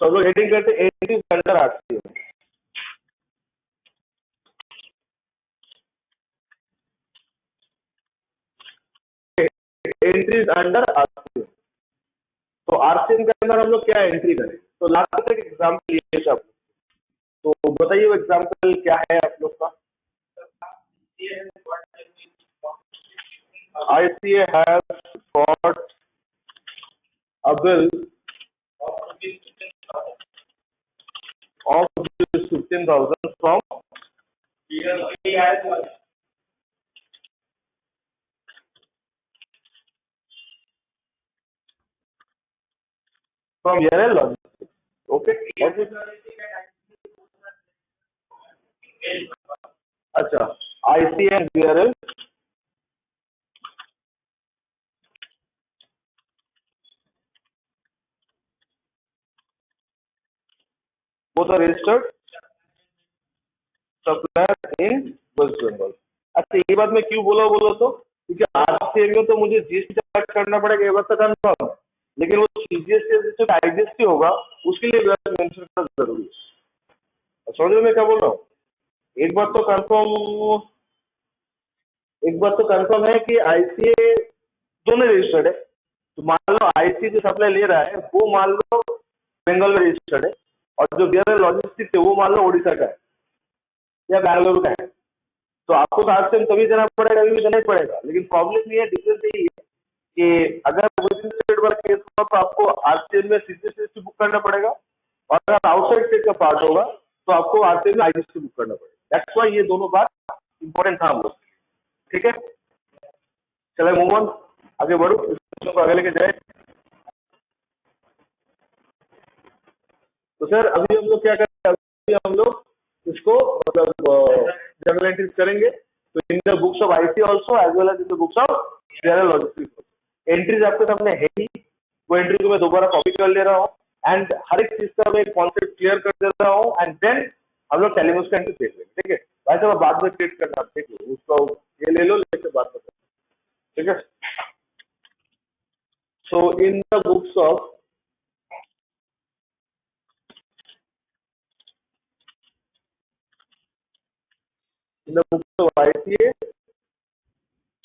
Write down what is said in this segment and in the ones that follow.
सब लोग हेडिंग करते entries under RCM. Entries under RCM, तो आरसीएम के अंदर हम लोग क्या एंट्री करें? तो लास्ट एक एग्जाम्पल ये सब, तो बताइए वो एग्जाम्पल क्या है आप लोग का? ICA has got a bill of 15,000 from VRL Logistics. Okay. अच्छा, ICA and VRL both are registered supplier in West Bengal. अच्छा, ये बात मैं क्यों बोला तो क्योंकि आरसीए में तो मुझे जीएसटी चार्ज करना पड़ेगा, ये बात तो कन्फर्म, लेकिन वो सीजीएसटी जो आईजीएसटी होगा उसके लिए मेंशन करना जरूरी है। समझ में क्या बोल रहा हूँ? एक बात तो कंफर्म है कि आईसीए दोनों रजिस्टर्ड है। तो मान लो आईसीए जो सप्लाई ले रहा है वो मान लो बंगाल में रजिस्टर्ड है, और जो VRL लॉजिस्टिक्स है वो मान लो उड़ीसा का है या बैंगलोर का है, तो आपको तो आरसीएम तभी देना पड़ेगा, अभी भी देना ही पड़ेगा। लेकिन प्रॉब्लम ये है, डिफरेंस यही है कि अगर विद इन स्टेट वाला केस हुआ तो आपको आरसीएम में सीजीएसटी बुक करना पड़ेगा, और अगर आउटसाइड स्टेट का पार्ट होगा तो आपको आरसीएम में आईजीएसटी बुक करना पड़ेगा। दैट्स व्हाई ये दोनों बात इंपॉर्टेंट था हम लोग। ठीक है, चलो मूव ऑन, आगे बढ़ो, इसको आगे लेके जाए। तो सर अभी हम लोग क्या करेंगे? अभी हम लोग इसको मतलब जनरल एंट्रीज करेंगे। तो in the books of IC also as well as in the books of VRL logistics entries आपके सामने है ही, वो एंट्री को मैं दोबारा कॉपी कर ले रहा हूँ एंड हर एक चीज का मैं कॉन्सेप्ट क्लियर कर दे रहा हूँ, एंड देन हम लोग टेलीमोस का एंट्री देख लेंगे। ठीक है, वैसे मैं बाद में क्रिएट करना, देख लो उसको, ये ले लो, लेके बात करते हैं। ठीक है, so in the books of in the books of ICA,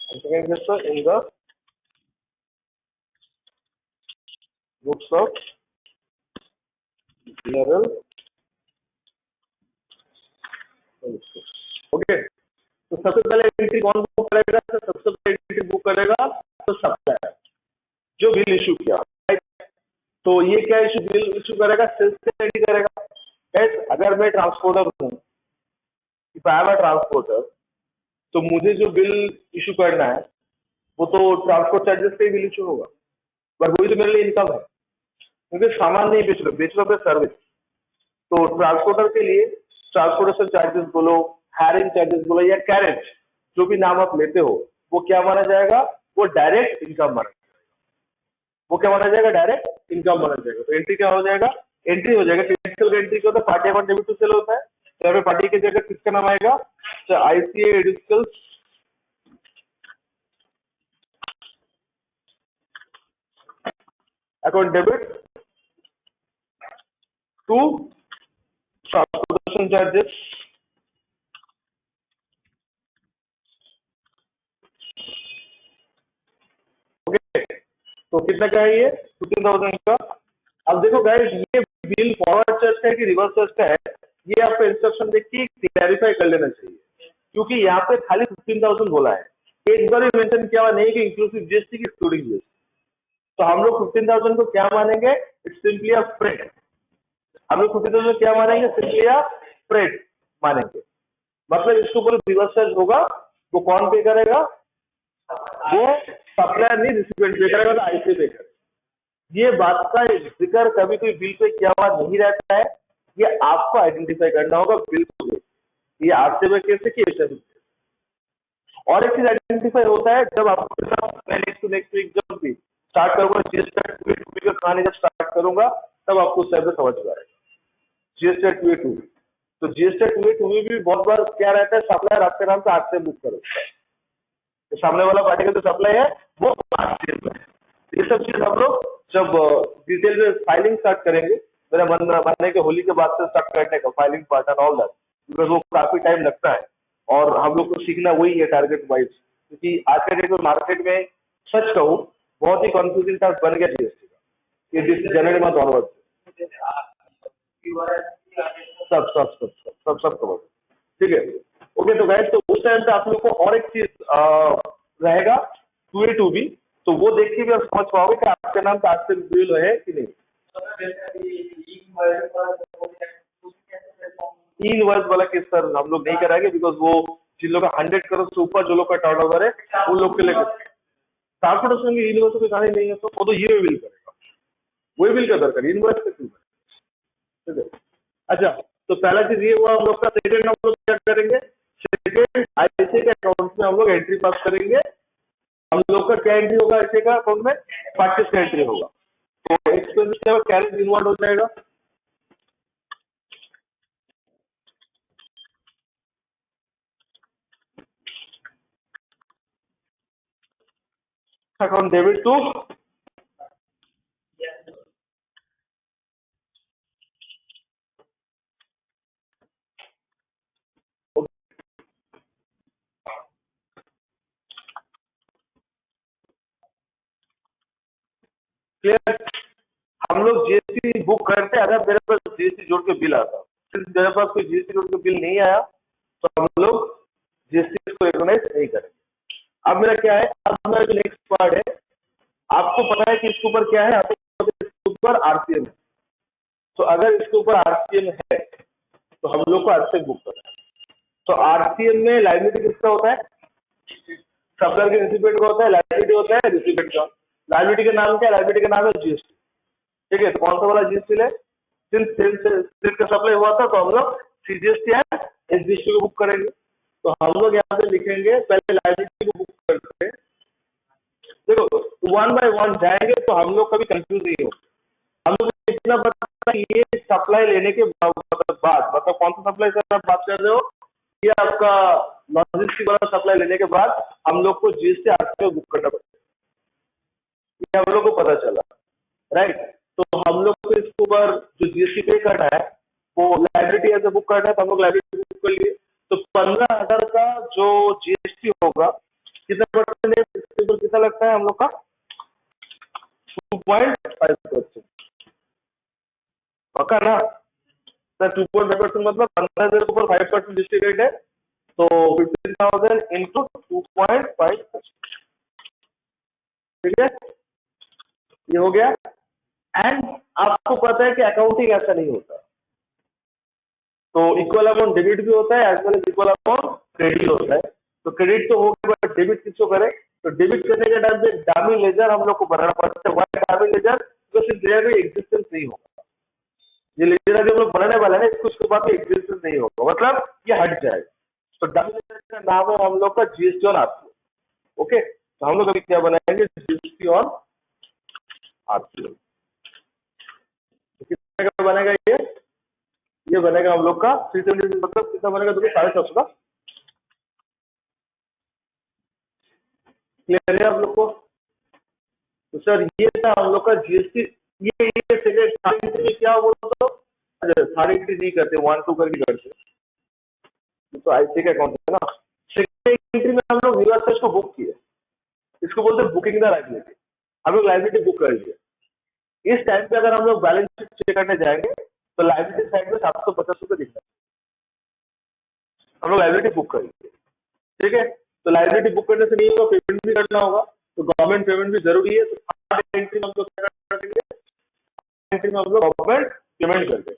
and second question in the books of VRL. Okay, तो सबसे पहले एंट्री कौन बुक करेगा? तो सबसे पहले एंट्री बुक करेगा तो सप्लायर जो बिल इशू किया, राइट? तो ये क्या इशू, बिल इशू करेगा, सेल्स से एंट्री करेगा। गाइस, अगर मैं ट्रांसपोर्टर हूँ, if I am a transporter, तो मुझे जो बिल इशू करना है वो तो ट्रांसपोर्ट चार्जेस पे बिल इशू होगा, पर वही तो मेरे लिए इनकम है, क्योंकि सामान नहीं बेच लो पे सर्विस। तो ट्रांसपोर्टर के लिए ट्रांसपोर्टेशन चार्जेस बोलो, हायरिंग चार्जेस बोलो, या कैरेज, जो भी नाम आप लेते हो, वो क्या माना जाएगा? वो डायरेक्ट इनकम माना जाएगा। वो क्या माना जाएगा? डायरेक्ट इनकम माना जाएगा। तो एंट्री क्या हो जाएगा? एंट्री हो जाएगा, टिपिकल एंट्री क्या होता है? Party account debit to sale होता है, तो यहाँ पे पार्टी की जगह किसका नाम आएगा? तो ICA additional account debit to transportation charges okay. तो कितना का है ये? 15,000 का। अब देखो गाइस, ये बिल फॉरवर्ड चार्ज का है कि रिवर्स चार्ज का है, ये आपको इंस्ट्रक्शन देख के क्लैरिफाई कर लेना चाहिए, क्योंकि यहाँ पे खाली 15,000 बोला है, एक बार भी मेंशन किया हुआ नहीं कि इंक्लूसिव जीएसटी की एक्सक्लूडिंग जीएसटी। तो हम लोग 15,000 को क्या मानेंगे? It's simply a freight. हम लोग 15,000 क्या मानेंगे? सिंपली अ फ्रेट मानेंगे। मतलब इसके ऊपर रिवर्स चार्ज होगा, वो कौन पे करेगा? वो सप्लायर नहीं, रिसिपिएंट पे करेगा, तो आईसी पे करेगा। ये बात का जिक्र कभी कोई बिल पे किया हुआ नहीं रहता है, ये आपको आइडेंटिफाई करना होगा बिल को देख, ये आरसीए केस है कि एसएमई। और एक चीज आइडेंटिफाई होता है जब आपको नेक्स्ट वीक जब भी स्टार्ट करूंगा जीएसटी का कहानी, जब स्टार्ट करूंगा तब आपको उस टाइम पे समझ में आएगा जीएसटी 2। तो जीएसटी 2 में भी बहुत बार क्या रहता है, सप्लायर आपके नाम से आरसीए बुक करो, तो सामने वाला पार्टी का जो सप्लाई है वो आरसीए में। ये सब चीज हम लोग जब डिटेल में फाइलिंग स्टार्ट करेंगे मेरा मन है कि होली के बाद से स्टार्ट करने का filing part and all that, because वो काफी टाइम लगता है और हम लोग को सीखना वही है टारगेट वाइज, क्योंकि आज के डेट में मार्केट में सच कहूँ बहुत ही कंफ्यूजिंग टास्क बन गया जीएसटी का, ये जनवरी मंथ ऑनवर्ड सब कवर, ठीक है। ओके तो गाइस, तो उस टाइम पे आप लोग को और एक चीज रहेगा 2A 2B, तो वो देख के भी आप समझ पाओगे कि आपके नाम पे आज से बिल है कि नहीं। तीन वर्ष वाला केस सर हम लोग नहीं कराएंगे, बिकॉज वो जिन लोग का 100 करोड़ से ऊपर जो लोग का टर्नओवर है उन लोग के लिए ट्रांसपोर्टेशन की यूनिवर्सिटी की कहानी नहीं है, तो वो तो ये बिल करेगा, वही बिल का दरकार यूनिवर्स के थ्रू, ठीक है। अच्छा, तो पहला चीज ये हुआ हम लोग का। सेकंड हम लोग क्या करेंगे, सेकंड आईसी के अकाउंट में हम लोग एंट्री पास करेंगे। हम लोग का क्या एंट्री होगा ऐसे का अकाउंट में, प्रैक्टिस का एंट्री होगा, तो एक्सपेंस कैरेज इन्वॉल्व हो जाएगा। Account debit to clear. हम लोग जीएसटी बुक करते हैं, अगर मेरे पास जीएसटी जोड़ के बिल आता, सिर्फ मेरे पास कोई जीएसटी जोड़ के बिल नहीं आया तो हम लोग जीएसटी को रिकॉग्नाइज नहीं करेंगे। अब मेरा क्या है, अब मेरा जो नेक्स्ट पार्ट है, आपको पता है कि इसके ऊपर क्या है, आपको इसके ऊपर आरसीएम है, तो अगर इसके ऊपर आरसीएम है तो हम लोग को आरसीएम बुक करना है। तो आरसीएम में लायबिलिटी किसका होता है, सप्लायर के रिसिपेंट का होता है, लायबिलिटी होता है रिसिपेंट का। लायबिलिटी का नाम क्या है, लायबिलिटी का नाम है जीएसटी, ठीक है। तो कौन सा वाला जीएसटी है, सिंस का सप्लाई हुआ था तो हम लोग सीजीएसटी है एसजीएसटी को बुक करेंगे। तो हम लोग यहाँ पे लिखेंगे, पहले लायबिलिटी को बुक करते हैं। देखो वन बाय वन जाएंगे तो हम लोग कभी कंफ्यूज नहीं हो, हम लोग इतना पता है ये सप्लाई लेने के बाद, मतलब कौन सा सप्लाई से आप बात कर रहे हो, ये आपका लॉजिस्टिक वाला सप्लाई लेने के बाद हम लोग को जीएसटी आरसीओ बुक करना पड़ता है, ये हम लोग को पता चला, राइट। तो हम लोग को इसके ऊपर जो जीएसटी पे करना है वो लायबिलिटी ऐसे बुक करना है, तो हम लोग लायबिलिटी बुक कर लिए। तो 15,000 का जो जीएसटी होगा कितना परसेंट है, इसके ऊपर कितना लगता है हम लोग का 2.5%, पक्का ना सर। 2.5% मतलब 15,000 के ऊपर 5% जीएसटी रेट है, तो 15,000 इंटू 2.5%, ठीक है, ये हो गया। एंड आपको पता है कि अकाउंटिंग ऐसा नहीं होता, तो इक्वल अमाउंट डेबिट भी होता है as well as equal amount credit होता है। तो क्रेडिट तो हो गया, बट डेबिट किसको करें, तो डेबिट करने के टाइम पे डामी लेजर हम लोग को बनाना पड़ता है। Why dummy ledger, because their existence नहीं होगा, ये लेजर अगर हम लोग बनाने वाले हैं इसको, उसके बाद एग्जिस्टेंस नहीं होगा, मतलब ये हट जाएगा। तो डामी लेजर का नाम है हम लोग का जीएसटी ऑन आरसीओ। ओके, तो हम लोग अभी क्या बनाएंगे, जीएसटी ऑन आरसीओ। कितने का बनेगा ये बनेगा हम लोग का 370, मतलब कितना बनेगा, देखो 750 का। क्लियर है आप लोग को। तो सर ये था हम लोग का जीएसटी। ये सेकेंड क्या बोलो तो सारी एंट्री नहीं करते, 1 2 करके करते, तो आईसी का अकाउंट है ना। सेकेंड एंट्री में हम लोग रिवर्स को बुक किए, इसको बोलते हैं बुकिंग द लायबिलिटी। हम लोग लायबिलिटी बुक कर दिए। इस टाइम पे अगर हम लोग बैलेंस शीट चेक करने जाएंगे तो लायबिलिटी साइड में 750 रुपये दिख रहा है, हम लोग लायबिलिटी बुक करेंगे, ठीक है। तो लायबिलिटी बुक करने से नहीं होगा, पेमेंट भी करना होगा, तो गवर्नमेंट पेमेंट भी जरूरी है। तो एंट्री में हम लोग क्या करेंगे, एंट्री में हम लोग गवर्नमेंट पेमेंट कर देंगे।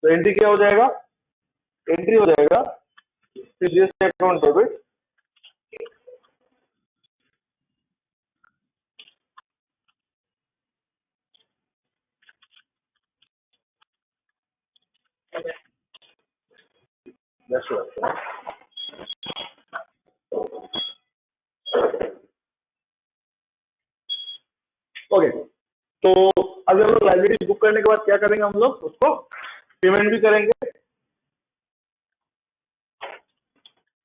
तो एंट्री क्या हो जाएगा, एंट्री हो जाएगा जीएसटी अकाउंट डेबिट ओके। तो अभी हम लोग लाइब्रेरी बुक करने के बाद क्या करेंगे, हम लोग उसको पेमेंट भी करेंगे।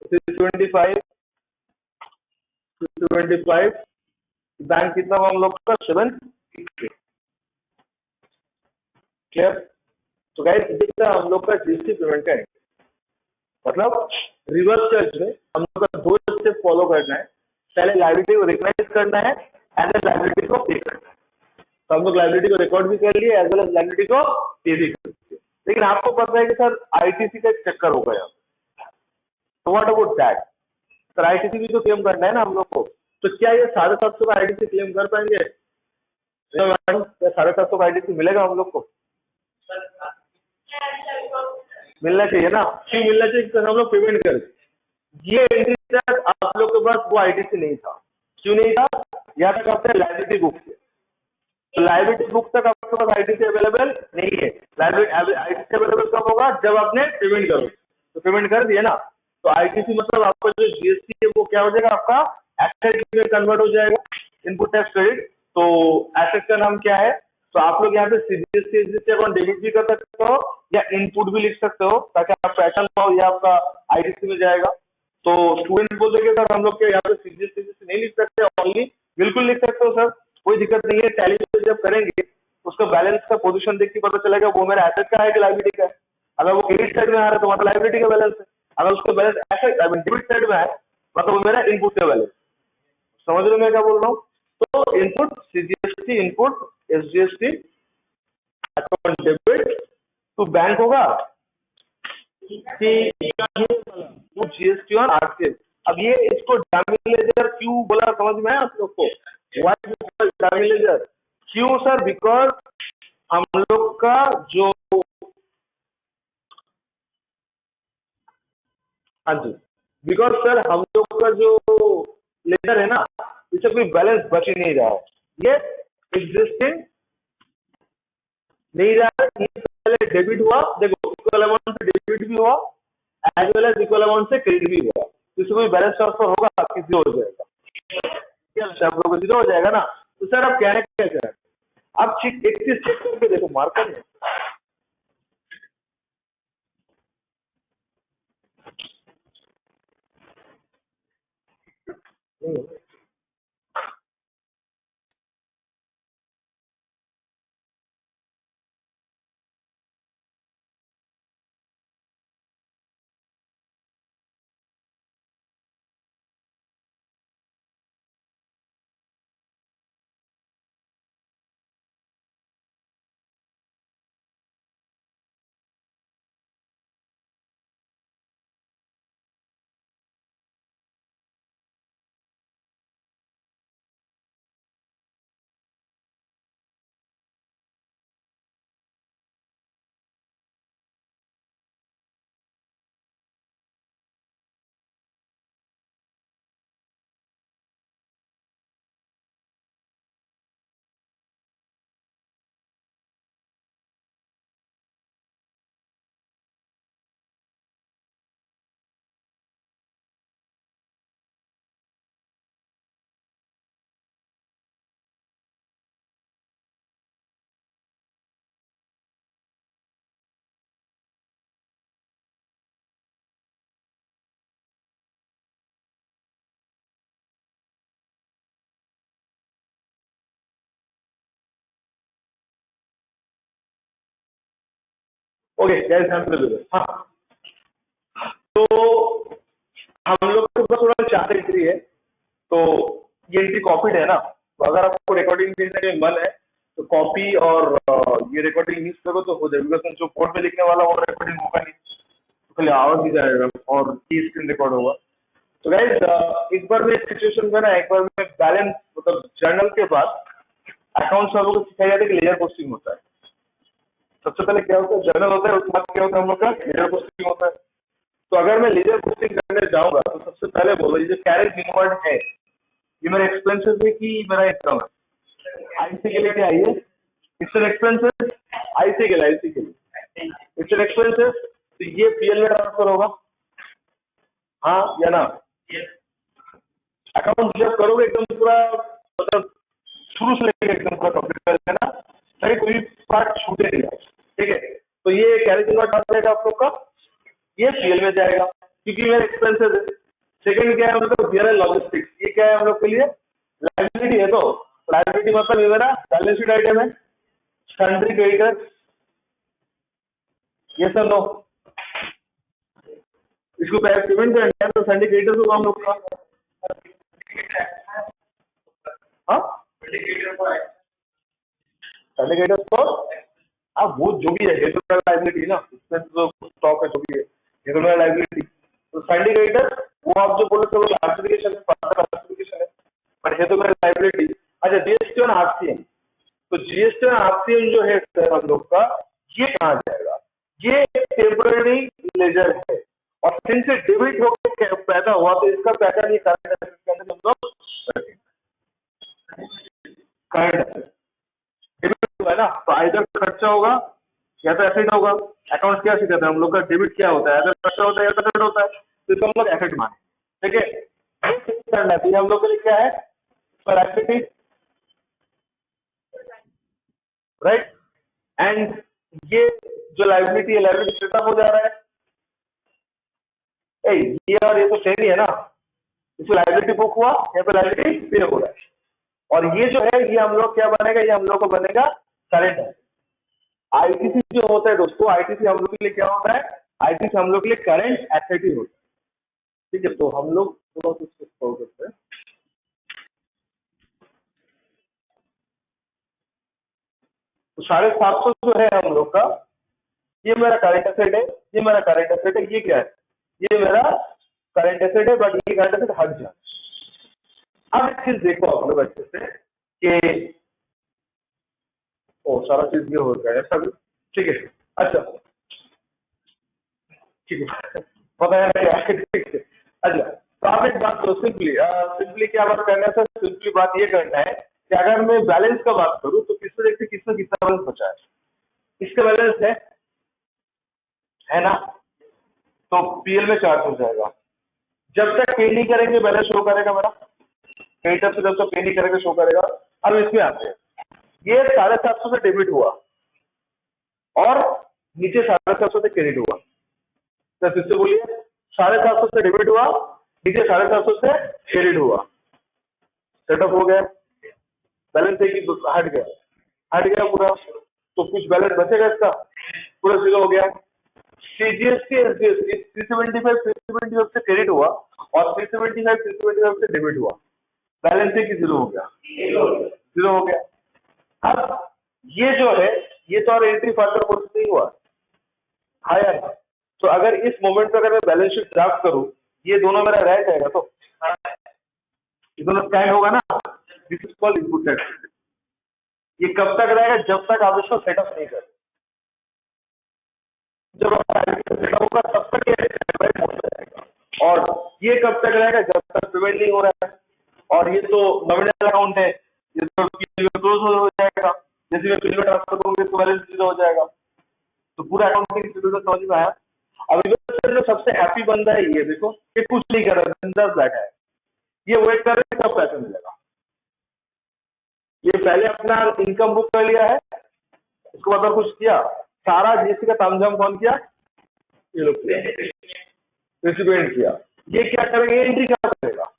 25 बैंक कितना हुआ हम लोग का 7, क्लियर? तो गाइस देखिए हम लोग का जीएसटी पेमेंट का है, मतलब रिवर्स सर्च में हम लोग का 2 स्टेप फॉलो करना है। पहले लायबिलिटी को रिकॉग्नाइज करना है एंड देन लायबिलिटी को पे करना है। तो हम लोग लायबिलिटी को रिकॉर्ड भी कर लिए एज वेल एज लायबिलिटी को पे भी कर लिए। लेकिन आपको पता है कि सर आईटीसी का एक चक्कर हो गया, तो what about that? Sir ITC भी तो क्लेम करना है ना हम लोग को, तो क्या ये 750 का आईटीसी क्लेम कर पाएंगे? मैडम क्या 750 का आईटीसी मिलेगा हम लोग को? मिलना चाहिए ना, क्यों मिलना चाहिए? सर हम लोग पेमेंट कर, ये एंट्री तक आप लोग के पास वो आईटीसी नहीं था। क्यों नहीं था? यहाँ तक आपने लायबिलिटी बुक किया, तो लायबिलिटी बुक तक आपके पास आईटीसी अवेलेबल नहीं है। लायबिलिटी आईटीसी अवेलेबल कब होगा? जब आपने पेमेंट करो, तो पेमेंट कर दिया ना, तो आईटीसी मतलब आपका जो जीएसटी है वो क्या हो जाएगा? आपका एसेट में कन्वर्ट हो जाएगा, इनपुट टैक्स क्रेडिट। तो एसेट का नाम क्या है? तो आप लोग यहाँ पे सीजीएसटी एग्जिस्ट अकाउंट डेबिट भी कर सकते हो या इनपुट भी लिख सकते हो, ताकि आप पैटर्न पाओ, ये आपका आईटीसी में जाएगा। तो स्टूडेंट बोल देंगे सर हम लोग के यहाँ पे सीजीएसटी नहीं लिख सकते, ओनली बिल्कुल लिख सकते हो सर, कोई दिक्कत नहीं है। टैली जब करेंगे उसका बैलेंस का पोजीशन देख के पता चलेगा वो मेरा एसेट का है कि लायबिलिटी का है। अगर वो क्रेडिट साइड में आ रहा है तो मतलब लायबिलिटी का बैलेंस है, अगर उसका बैलेंस एसेट डेबिट साइड में है मतलब वो मेरा इनपुट का बैलेंस। समझ रहे हो मैं क्या बोल रहा हूँ? तो input CGST, input SGST account debit to bank होगा कि जीएसटी और आरटीएस। अब ये इसको डमी लेजर क्यों बोला समझ में है आप लोग को? व्हाई डमी लेजर क्यों सर? बिकॉज हम लोग का जो, हाँ जी, बिकॉज सर हम लोग का जो लेजर है ना, इससे कोई बैलेंस बच ही नहीं रहा है, ये एग्जिस्टिंग नहीं रहा है। ये पहले डेबिट हुआ, देखो इक्वल अमाउंट से डेबिट भी हुआ as well as equal amount से क्रेडिट भी हुआ, इससे कोई बैलेंस ट्रांसफर होगा कि जीरो हो जाएगा? क्या आप लोगों को जीरो हो जाएगा ना? तो सर आप कहने क्या चाह रहे हैं? आप ठीक एक चीज चेक करके देखो मार्कर में, ओके गाइस हाँ, तो हम लोग के पास थोड़ा 4 एंट्री है, तो ये एंट्री कॉपीड है ना, तो अगर आपको रिकॉर्डिंग देने में मन है तो कॉपी और ये रिकॉर्डिंग यूज करो तो हो जाएगा, बिकॉज जो कोड में लिखने वाला वो रिकॉर्डिंग होगा नहीं, तो खाली आवाज ही जाएगा और की स्क्रीन रिकॉर्ड होगा। तो गाइस एक बार में सिचुएशन में ना, एक बार में बैलेंस मतलब जर्नल के बाद अकाउंट्स वालों को सिखाया जाता है कि लेजर पोस्टिंग होता है। सबसे पहले क्या होता है? जर्नल होता है, उसके बाद क्या होता है? हम लोग का लेजर पोस्टिंग होता है। तो अगर मैं लेजर पोस्टिंग करने जाऊंगा तो सबसे पहले बोलो ये जो कैरेज इनवर्ड है ये मेरा एक्सपेंसेस है कि मेरा इनकम है? आईसी के लिए क्या है ये? It's an expenses. आईसी के लिए, आईसी के लिए इट्स एन एक्सपेंसेस, तो ये पीएल में ट्रांसफर होगा, हाँ या ना? अकाउंट जब करोगे एकदम पूरा मतलब शुरू से लेकर एकदम पूरा कंप्लीट कर लेना, ताकि कोई पार्ट छूटे नहीं, ठीक है? तो ये कैरेज इनवर्ड आ जाएगा आप लोग का, ये पीएल में जाएगा क्योंकि मेरा एक्सपेंसेस है। सेकंड क्या है हम लोग? बियर लॉजिस्टिक्स, ये क्या है हम लोग के लिए? लायबिलिटी है। तो लायबिलिटी मतलब ये मेरा बैलेंस शीट आइटम है, सन्ड्री क्रेडिटर्स, ये सर नो, इसको पेमेंट करना है तो सिंडिकेटर्स होगा हम लोग का। हाँ सिंडिकेटर्स तो अब वो जो भी है हेडर लाइबिलिटी ना, उसमें तो स्टॉक है जो भी है हेडर लाइबिलिटी, तो सिंडिकेटर वो आप जो बोले थे वो क्लासिफिकेशन है बट हेडर लाइबिलिटी। अच्छा जीएसटी और आरसीएम, तो जीएसटी और आरसीएम जो है सर हम लोग का ये कहाँ जाएगा, ये टेम्पररी लेजर है और सिंस से डेबिट होकर पैदा हुआ तो इसका पहचान ये करंट एसेट के अंदर हम लोग करंट डेबिट हुआ ना, तो आइदर खर्चा होगा या तो एसेट होगा। अकाउंट क्या सिखाता है हम लोग का, डेबिट क्या होता है, आइदर खर्चा होता है या तो एसेट होता है, तो इसको हम लोग एसेट माने। ठीक है, हम लोग के लिए क्या है पर एक्टिविटी राइट, एंड ये जो लाइबिलिटी है लाइबिलिटी स्प्लिट अप हो जा रहा है। ये और ये तो सेम ही है ना, इसमें लाइबिलिटी बुक हुआ यहाँ पे लाइबिलिटी पे हो रहा है और ये जो है ये हम लोग क्या बनेगा, ये हम लोग को बनेगा करंट है। आईटीसी जो होता है दोस्तों, आईटीसी हम लोग के लिए क्या होता है, आईटीसी हम लोग के लिए करंट एसेट ही होता है। ठीक है, तो हम लोग थोड़ा सा सॉल्व करते हैं। तो 750 जो है हम लोग का, ये मेरा करंट एसेट है, ये मेरा करंट एसेट है, ये क्या है, ये मेरा करंट एसेट है बट ये करंट एसेट हट जाए। अब एक चीज देखो आप लोग अच्छे से कि ओ सारा चीज ये हो गया है सब ठीक है। अच्छा ठीक है, पता है क्या ठीक है। अच्छा तो आप एक बात करो, सिंपली क्या बात करना है सर, सिंपली बात ये करना है कि अगर मैं बैलेंस का बात करूं तो किसमें देखते किसमें कितना बैलेंस बचा है, इसका बैलेंस है ना, तो पीएल में चार्ज हो जाएगा। जब तक पे नहीं करेंगे बैलेंस शो करेगा मेरा, क्रेडिटर से जब तक पे नहीं करेंगे शो करेगा। अब इसमें आते हैं, ये 750 से डेबिट हुआ और नीचे 750 से क्रेडिट हुआ, तो फिर से बोलिए 750 से डेबिट हुआ, नीचे 750 से क्रेडिट हुआ, सेटअप हो गया, बैलेंस है कि हट गया पूरा, तो कुछ बैलेंस बचेगा इसका, पूरा जीरो हो गया। सीजीएसटी एसजीएसटी 375 से क्रेडिट हुआ और 375 से डेबिट हुआ, बैलेंस है कि जीरो हो गया, जीरो हो गया। अब ये जो है ये तो और एंट्री फर्दर प्रोसेस नहीं हुआ है यार, तो अगर इस मोमेंट पे अगर मैं बैलेंस शीट ड्राफ्ट करूं, ये दोनों मेरा रह जाएगा, तो ये दोनों स्कैन होगा ना, this is called input tax. ये कब तक रहेगा, जब तक आप इसको सेटअप नहीं कर, जब सेटअप होगा तब तक ये पेमेंट हो जाएगा, और ये कब तक रहेगा, जब तक पेमेंट नहीं हो रहा है। और ये तो नॉमिनल अकाउंट है, ये तो क्लोज हो जाएगा, जैसे मैं बिल में ट्रांसफर करूंगी तो बैलेंस जीरो हो जाएगा। तो पूरा अकाउंटिंग शेड्यूल समझ में आया। अब जो सबसे हैप्पी बंदा है ये देखो, ये कुछ नहीं कर रहा, बिंदास बैठा है, ये वेट कर रहे कब पैसा मिलेगा। ये पहले अपना इनकम बुक कर लिया है, इसको मतलब कुछ किया, सारा जीएसटी का तामझाम कौन किया, ये लोग रिसिपिएंट किया। ये क्या करेंगे, एंट्री क्या करेगा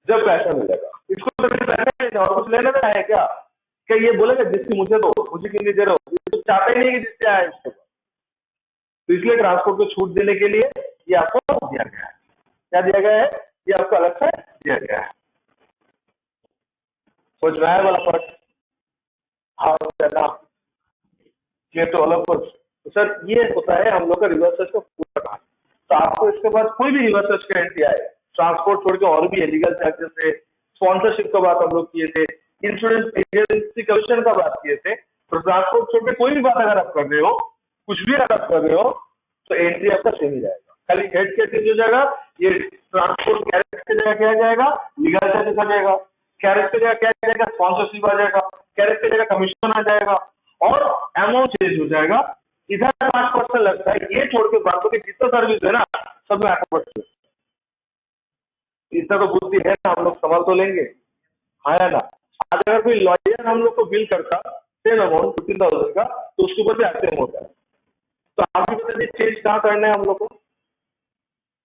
जब पैसा मिलेगा, इसको तो पैसा और कुछ लेना है क्या ये बोलेगा जिसकी मुझे दो, मुझे क्यों नहीं दे रहे हो, ये तो चाहते ही नहीं कि जिससे आए इसके पास। तो इसलिए ट्रांसपोर्ट को छूट देने के लिए ये आपको दिया गया है। क्या दिया गया है, ये आपको अलग से दिया गया है। सोच रहा है वाला पार्ट, हाँ ना, ये तो अलग पार्ट। तो सर ये होता है हम लोग का रिवर्स सर्च का पूरा काम। तो आपको इसके बाद कोई भी रिवर्स सर्च का एंट्री आए, ट्रांसपोर्ट छोड़ के और भी लीगल चार्जेस है, स्पॉन्सरशिप का बात हम लोग किए थे, इंश्योरेंस एजेंसी कमीशन का बात किए थे, तो ट्रांसपोर्ट छोड़ के कोई भी बात अगर आप कर रहे हो, कुछ भी अगर आप कर रहे हो, तो एंट्री आपका सेम ही जाएगा। खाली हेड क्या चेंज हो जाएगा, ये ट्रांसपोर्ट कैरेज की जगह क्या आ जाएगा, लीगल चार्जेस आ जाएगा, कैरेज की जगह क्या आ जाएगा, स्पॉन्सरशिप आ जाएगा, कैरेज की जगह कमीशन आ जाएगा और अमाउंट चेंज हो जाएगा। इधर 5% लगता है, ये छोड़ के बातों की जितना सर्विस है ना सब में 8%। इतना तो बुद्धि है ना, हम लोग संभाल तो लेंगे, हाँ या ना। आज अगर कोई लॉयर हम लोग को बिल करता सेम अमाउंट 15,000 का, तो उसके ऊपर भी एक्टिव होता है। तो आप भी बताइए चेंज कहाँ करना है हम लोग को,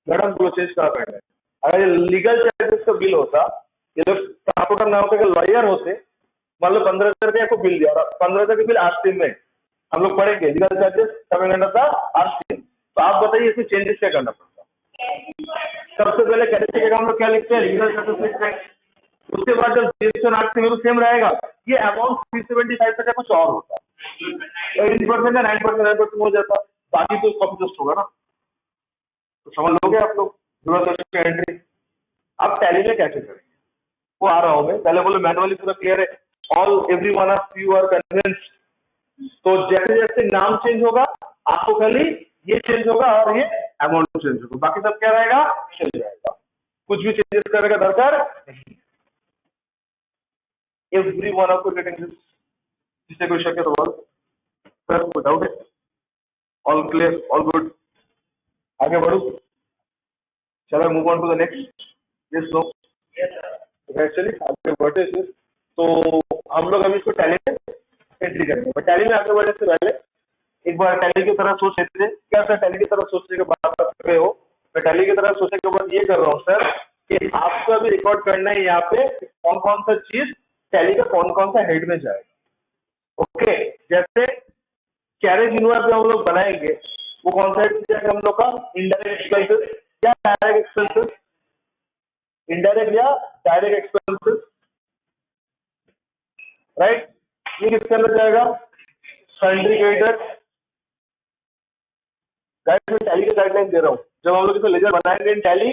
मैडम को चेंज कहाँ करना है। अगर लीगल चार्जेस का बिल होता, ये लोग ट्रांसपोर्टर ना होकर लॉयर होते, मान लो 15,000 का आपको बिल दिया, 15,000 का बिल आज दिन में हम लोग पढ़ेंगे legal charges coming under the RCM. तो आप बताइए इसमें चेंजेस क्या करना पड़ता है। सबसे पहले कैटेगरी का हम लोग क्या लिखते हैं, लीगल चार्जेस लिखते हैं। उसके बाद जब जीएसटी और आरसीएम में सेम रहेगा, ये अमाउंट 375 तक कुछ और होता है, 80% या 9% हो जाता, बाकी तो कॉपी जस्ट होगा ना। तो समझ लोगे आप लोग एंट्री। अब टैली में कैसे करेंगे वो आ रहा हूं मैं, पहले बोले मैनुअली पूरा क्लियर है, all every one of you are convinced. तो जैसे जैसे नाम चेंज होगा आपको खाली ये चेंज होगा और ये अमाउंट चेंज होगा, बाकी सब क्या रहेगा, चल जाएगा, कुछ भी चेंजेस करने का दरकार नहीं। Every one of you getting this, जिससे कोई शक है तो बोल, सर कोई डाउट है, ऑल क्लियर, ऑल गुड, आगे बढ़ो, चलो move on to the next. Yes no actually आगे बढ़ते हैं। तो हम लोग अभी इसको टैली में एंट्री करेंगे, बट टैली में आगे बढ़ने से पहले एक बार टैली की तरह सोच लेते हैं। क्या सर टैली की तरह सोचने के बाद कर रहे हो? मैं टैली की तरह सोचने के बाद ये कर रहा हूँ सर कि आपको अभी रिकॉर्ड करना है यहाँ पे कौन कौन सा चीज टैली का कौन कौन सा हेड में जाएगा। ओके, जैसे कैरेज इनवॉइस जो हम लोग बनाएंगे वो कौन सा हेड में जाएगा हम लोग का, इनडायरेक्ट एक्सपेंसेस या डायरेक्ट एक्सपेंसेस, इनडायरेक्ट या डायरेक्ट एक्सपेंसेस, राइट। ये किसके अंदर जाएगा, सन्ड्री क्रेडिटर। गाइस मैं टैली की गाइडलाइन दे रहा हूँ, जब हम लोग इसे लेजर बनाएंगे इन टैली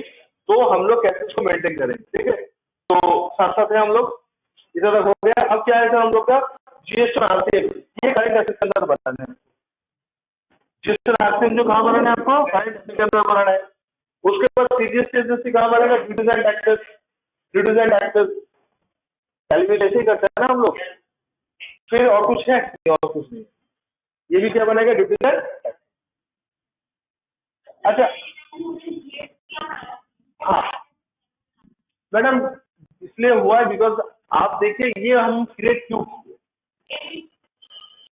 तो हम लोग कैसे इसको मेंटेन करेंगे, ठीक है। तो साथ साथ हम लोग इधर तक हो गया। अब क्या है सर हम लोग का जीएसटी और आरसीएम, ये करंट एसेट के अंदर बनाना है। जीएसटी और आरसीएम जो कहाँ बनाना है आपको, करंट एसेट के अंदर बनाना है। उसके बाद सीजीएसटी कहाँ बनेगा, duties and taxes, duties and taxes tally में ऐसे ही करते हैं ना हम लोग। फिर और कुछ है, और कुछ नहीं, ये भी क्या बनेगा, ड्यूटीज एंड टैक्सेस। अच्छा हाँ मैडम, इसलिए हुआ है बिकॉज आप देखिए ये हम क्रिएट क्यों किए,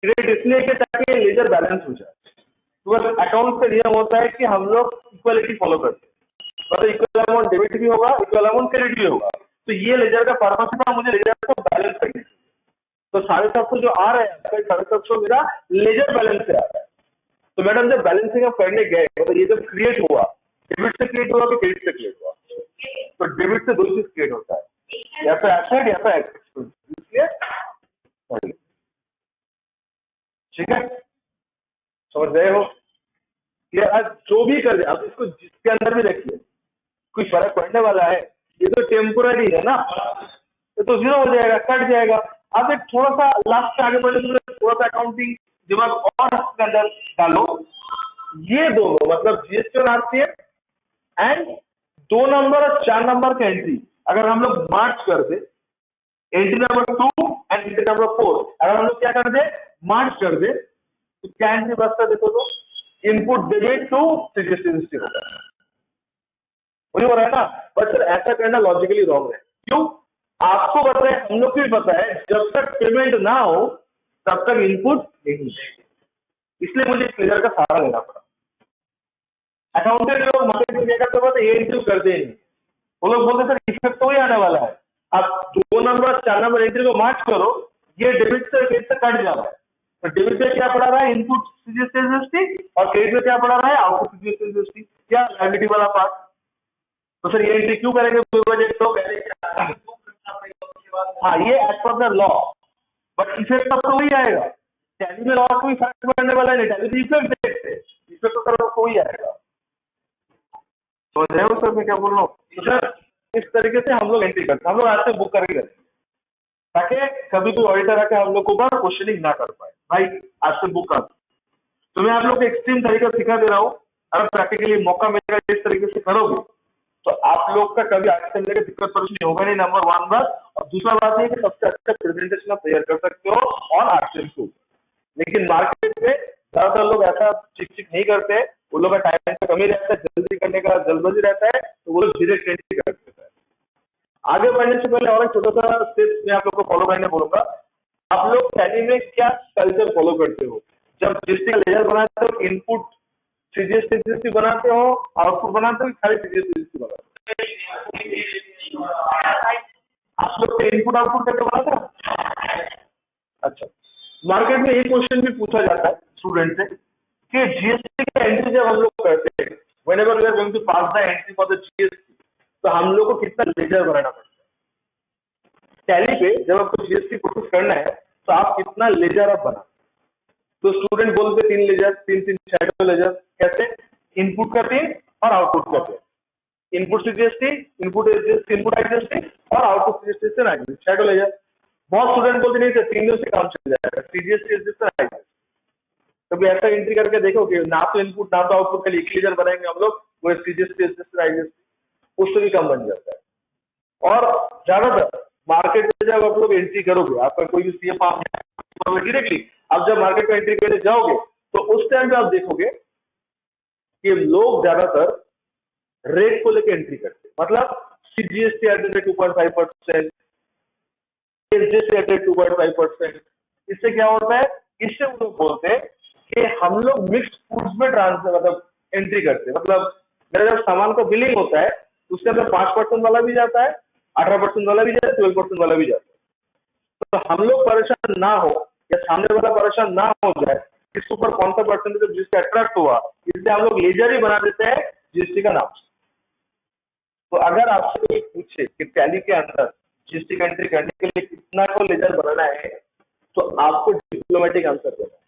क्रिएट इसलिए कि ताकि लेजर बैलेंस हो जाए। बिकॉज अकाउंट का नियम होता है कि हम लोग इक्वलिटी फॉलो करते हैं, मतलब इक्वल अमाउंट डेबिट भी होगा, इक्वल अमाउंट क्रेडिट भी होगा। तो ये लेजर का पर्पस था, मुझे लेजर को बैलेंस करने। तो 750 जो आ रहा है 750 मेरा लेजर बैलेंस से आ रहा है। तो मैडम जब बैलेंसिंग आप करने गए मतलब ये जब क्रिएट हुआ, डेबिट से क्रिएट हुआ कि क्रेडिट से क्रिएट हुआ, तो डेबिट से दो चीज क्रिएट होता है, या तो एसेट या तो एक्सपेंस, इसलिए ठीक है, समझ गए हो। ये आज जो भी कर दे आप इसको जिसके अंदर भी रखिए, कोई फर्क पड़ने वाला है, ये तो टेम्पोररी है ना, ये तो जीरो हो जाएगा, कट जाएगा। आप एक थोड़ा सा लास्ट आगे बढ़ने से थोड़ा सा अकाउंटिंग दिमाग और इसके अंदर डालो। ये दोनों मतलब जीएसटी और आरसीएम एंड 2 नंबर और 4 नंबर का एंट्री अगर हम लोग मार्च कर दे, entry number 2 and entry number 4 अगर हम लोग क्या कर दे, मार्च कर दे, तो क्या एंट्री बचता देखो तो, इनपुट डेबिट टू सीजीएसटी होगा, वही हो रहा है ना। बट सर ऐसा करना लॉजिकली रॉन्ग है, क्यों, आपको पता है, हम लोग को भी पता है, जब तक पेमेंट ना हो तब तक इनपुट नहीं, इसलिए मुझे क्लियर का सहारा लेना पड़ा। अकाउंटेंट लोग मार्केट में क्या करते हैं, ये एंट्री करते हैं, वो लोग बोलते सर इफेक्ट तो ही आने वाला है, आप 2 नंबर 4 नंबर एंट्री को मार्च करो, ये डेबिट से क्रेडिट से कट जा रहा है। तो डेबिट से क्या पड़ा रहा है, इनपुट सीजीएसटी, और क्रेडिट में क्या पड़ा रहा है, आउटपुट सीजीएसटी या लायबिलिटी वाला पार्ट। तो सर ये एंट्री क्यों करेंगे, हाँ ये as per the law, but effect अब तो वही आएगा। टैली में लॉ कोई फर्क पड़ने वाला नहीं, टैली में इफेक्ट देखते हैं, इफेक्ट तो करो तो वही आएगा। समझ रहे हो सर मैं क्या बोल रहा हूँ। तो सर इस तरीके से हम लोग एंट्री करते हैं, हम लोग आज से बुक करके करते हैं ताकि कभी कोई ऑडिटर आके हम लोग को ऊपर क्वेश्चनिंग ना कर पाए, भाई आज से बुक कर। तो मैं आप लोग को एक्सट्रीम तरीका सिखा दे रहा हूँ, अगर प्रैक्टिकली मौका मिलेगा इस तरीके से करोगे तो आप लोग का कभी आगे चलने का दिक्कत परेशानी होगा नहीं, नंबर 1 बात। और दूसरा बात है कि सबसे अच्छा प्रेजेंटेशन आप तैयार कर सकते हो ऑन आरसीएम के ऊपर। लेकिन मार्केट में ज्यादातर लोग ऐसा चिक नहीं करते, वो लोग का टाइम का कमी रहता है, जल्दी करने का जल्दबाजी रहता है, तो वो लोग डायरेक्ट एंट्री कर देता है। आगे बढ़ने से पहले और एक छोटा सा स्टेप मैं आप लोग को फॉलो करने बोलूंगा। आप लोग टैली में क्या कल्चर फॉलो करते हो, जब जीएसटी का लेजर बनाते हो इनपुट सीजीएसटी बनाते हो, आउटपुट बनाते हो, खाली सीजीएसटी बनाते हो, आप लोग इनपुट आउटपुट करके बनाते हो। अच्छा मार्केट में एक क्वेश्चन भी पूछा जाता है स्टूडेंट से कि जीएसटी का एंट्री जब हम लोग करते हैं, whenever we are going to pass the entry for the GST, तो हम लोग को कितना लेजर बनाना पड़ता है। टैली पे जब आपको जीएसटी प्रोसेस करना है तो आप कितना लेजर आप बना, तो स्टूडेंट बोलते 3 लेजर, 3 शैडो लेजर। कैसे? इनपुट का 3 और आउटपुट का 3। इनपुट से जीएसटी, इनपुट आई जीएसटी और आउटपुट जीएसटी से नहीं शैडो लेजर। बहुत स्टूडेंट बोलते नहीं थे 3 दिन से काम चल जाएगा, सीजीएसटी एसजीएसटी आई। कभी ऐसा एंट्री करके देखो कि ना तो इनपुट ना तो आउटपुट के लिए एक लेजर बनाएंगे हम लोग, वो सीजीएसटी एसजीएसटी आई जीएसटी, उससे भी कम बन जाता है। और ज्यादातर मार्केट में जब आप लोग एंट्री करोगे, आपका कोई भी सीए फॉर्म है डायरेक्टली, आप जब मार्केट में एंट्री करने जाओगे तो उस टाइम पे आप देखोगे कि लोग ज्यादातर रेट को लेकर एंट्री करते हैं। मतलब सीजीएसटी एट 2.5%, एसजीएसटी एट 2.5%। इससे क्या होता है? इससे वो लोग बोलते हैं कि हम लोग मिक्स्ड फूड्स में ट्रांसफर मतलब एंट्री करते हैं। मतलब मेरा जब सामान का बिलिंग होता है उसके अंदर 5% वाला भी जाता है, 18% वाला भी जाता है, 12% वाला भी जाता है। तो हम लोग परेशान ना हो या सामने वाला परेशान ना हो जाए इसके ऊपर कौन सा परसेंटेज जिसका अट्रैक्ट हुआ, इसलिए हम लोग लेजर ही बना देते हैं जीएसटी का नाम। तो अगर आपसे कोई पूछे कि टैली के अंदर जीएसटी का एंट्री करने के लिए कितना को लेजर बनाना है, तो आपको डिप्लोमेटिक आंसर देना है।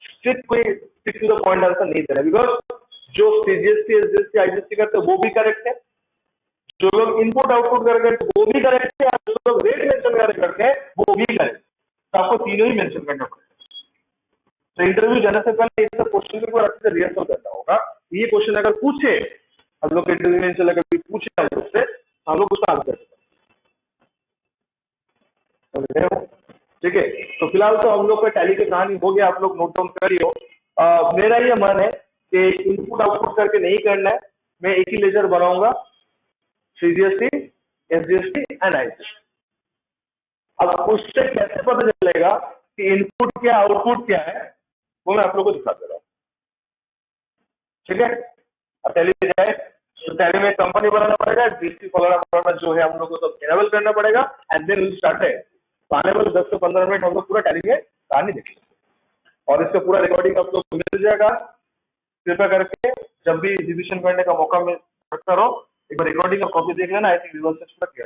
स्ट्रिक्ट कोई stick to the point answer नहीं देना, बिकॉज जो सीजीएसटी एसजीएसटी आईजीएसटी करते हैं वो भी करेक्ट है, जो लोग इनपुट आउटपुट करते वो भी करेक्ट है, जो लोग रेट मेंशन करते हैं वो भी करेक्ट। तो आपको तीनों ही मेंशन करना पड़ेगा। तो इंटरव्यू जाने से पहले इस क्वेश्चन के ऊपर अच्छे से रिहर्सल करना होगा। ये क्वेश्चन अगर पूछे हम लोग इंटरव्यू में चला कभी पूछे हम लोग से, हम लोग उसका आंसर करें। ठीक है, तो फिलहाल तो हम लोग का टैली की कहानी हो गया, आप लोग नोट डाउन करिए। मेरा ये मन है कि इनपुट आउटपुट करके नहीं करना है, मैं एक ही लेजर बनाऊंगा, सीजीएसटी एसजीएसटी एंड आईजीएसटी। अब उससे कैसे पता चलेगा कि इनपुट क्या आउटपुट क्या है, वो मैं आप लोग को दिखा दे रहा हूँ। ठीक है, अब टैली जाए तो टैली में कंपनी बनाना पड़ेगा, जीएसटी फॉलोअर जो है हम लोग को सब इनेबल करना पड़ेगा एंड देन विल स्टार्ट है। तो आने वाले 10 से 15 मिनट हम लोग पूरा टैली में कहानी देखेंगे और इसका पूरा रिकॉर्डिंग आप लोग को मिल जाएगा। कृपया करके जब भी रिविजन करने का मौका मिल करो, एक बार रिकॉर्डिंग का कॉपी देख लेना। आई थिंक रिवर्स पूरा किया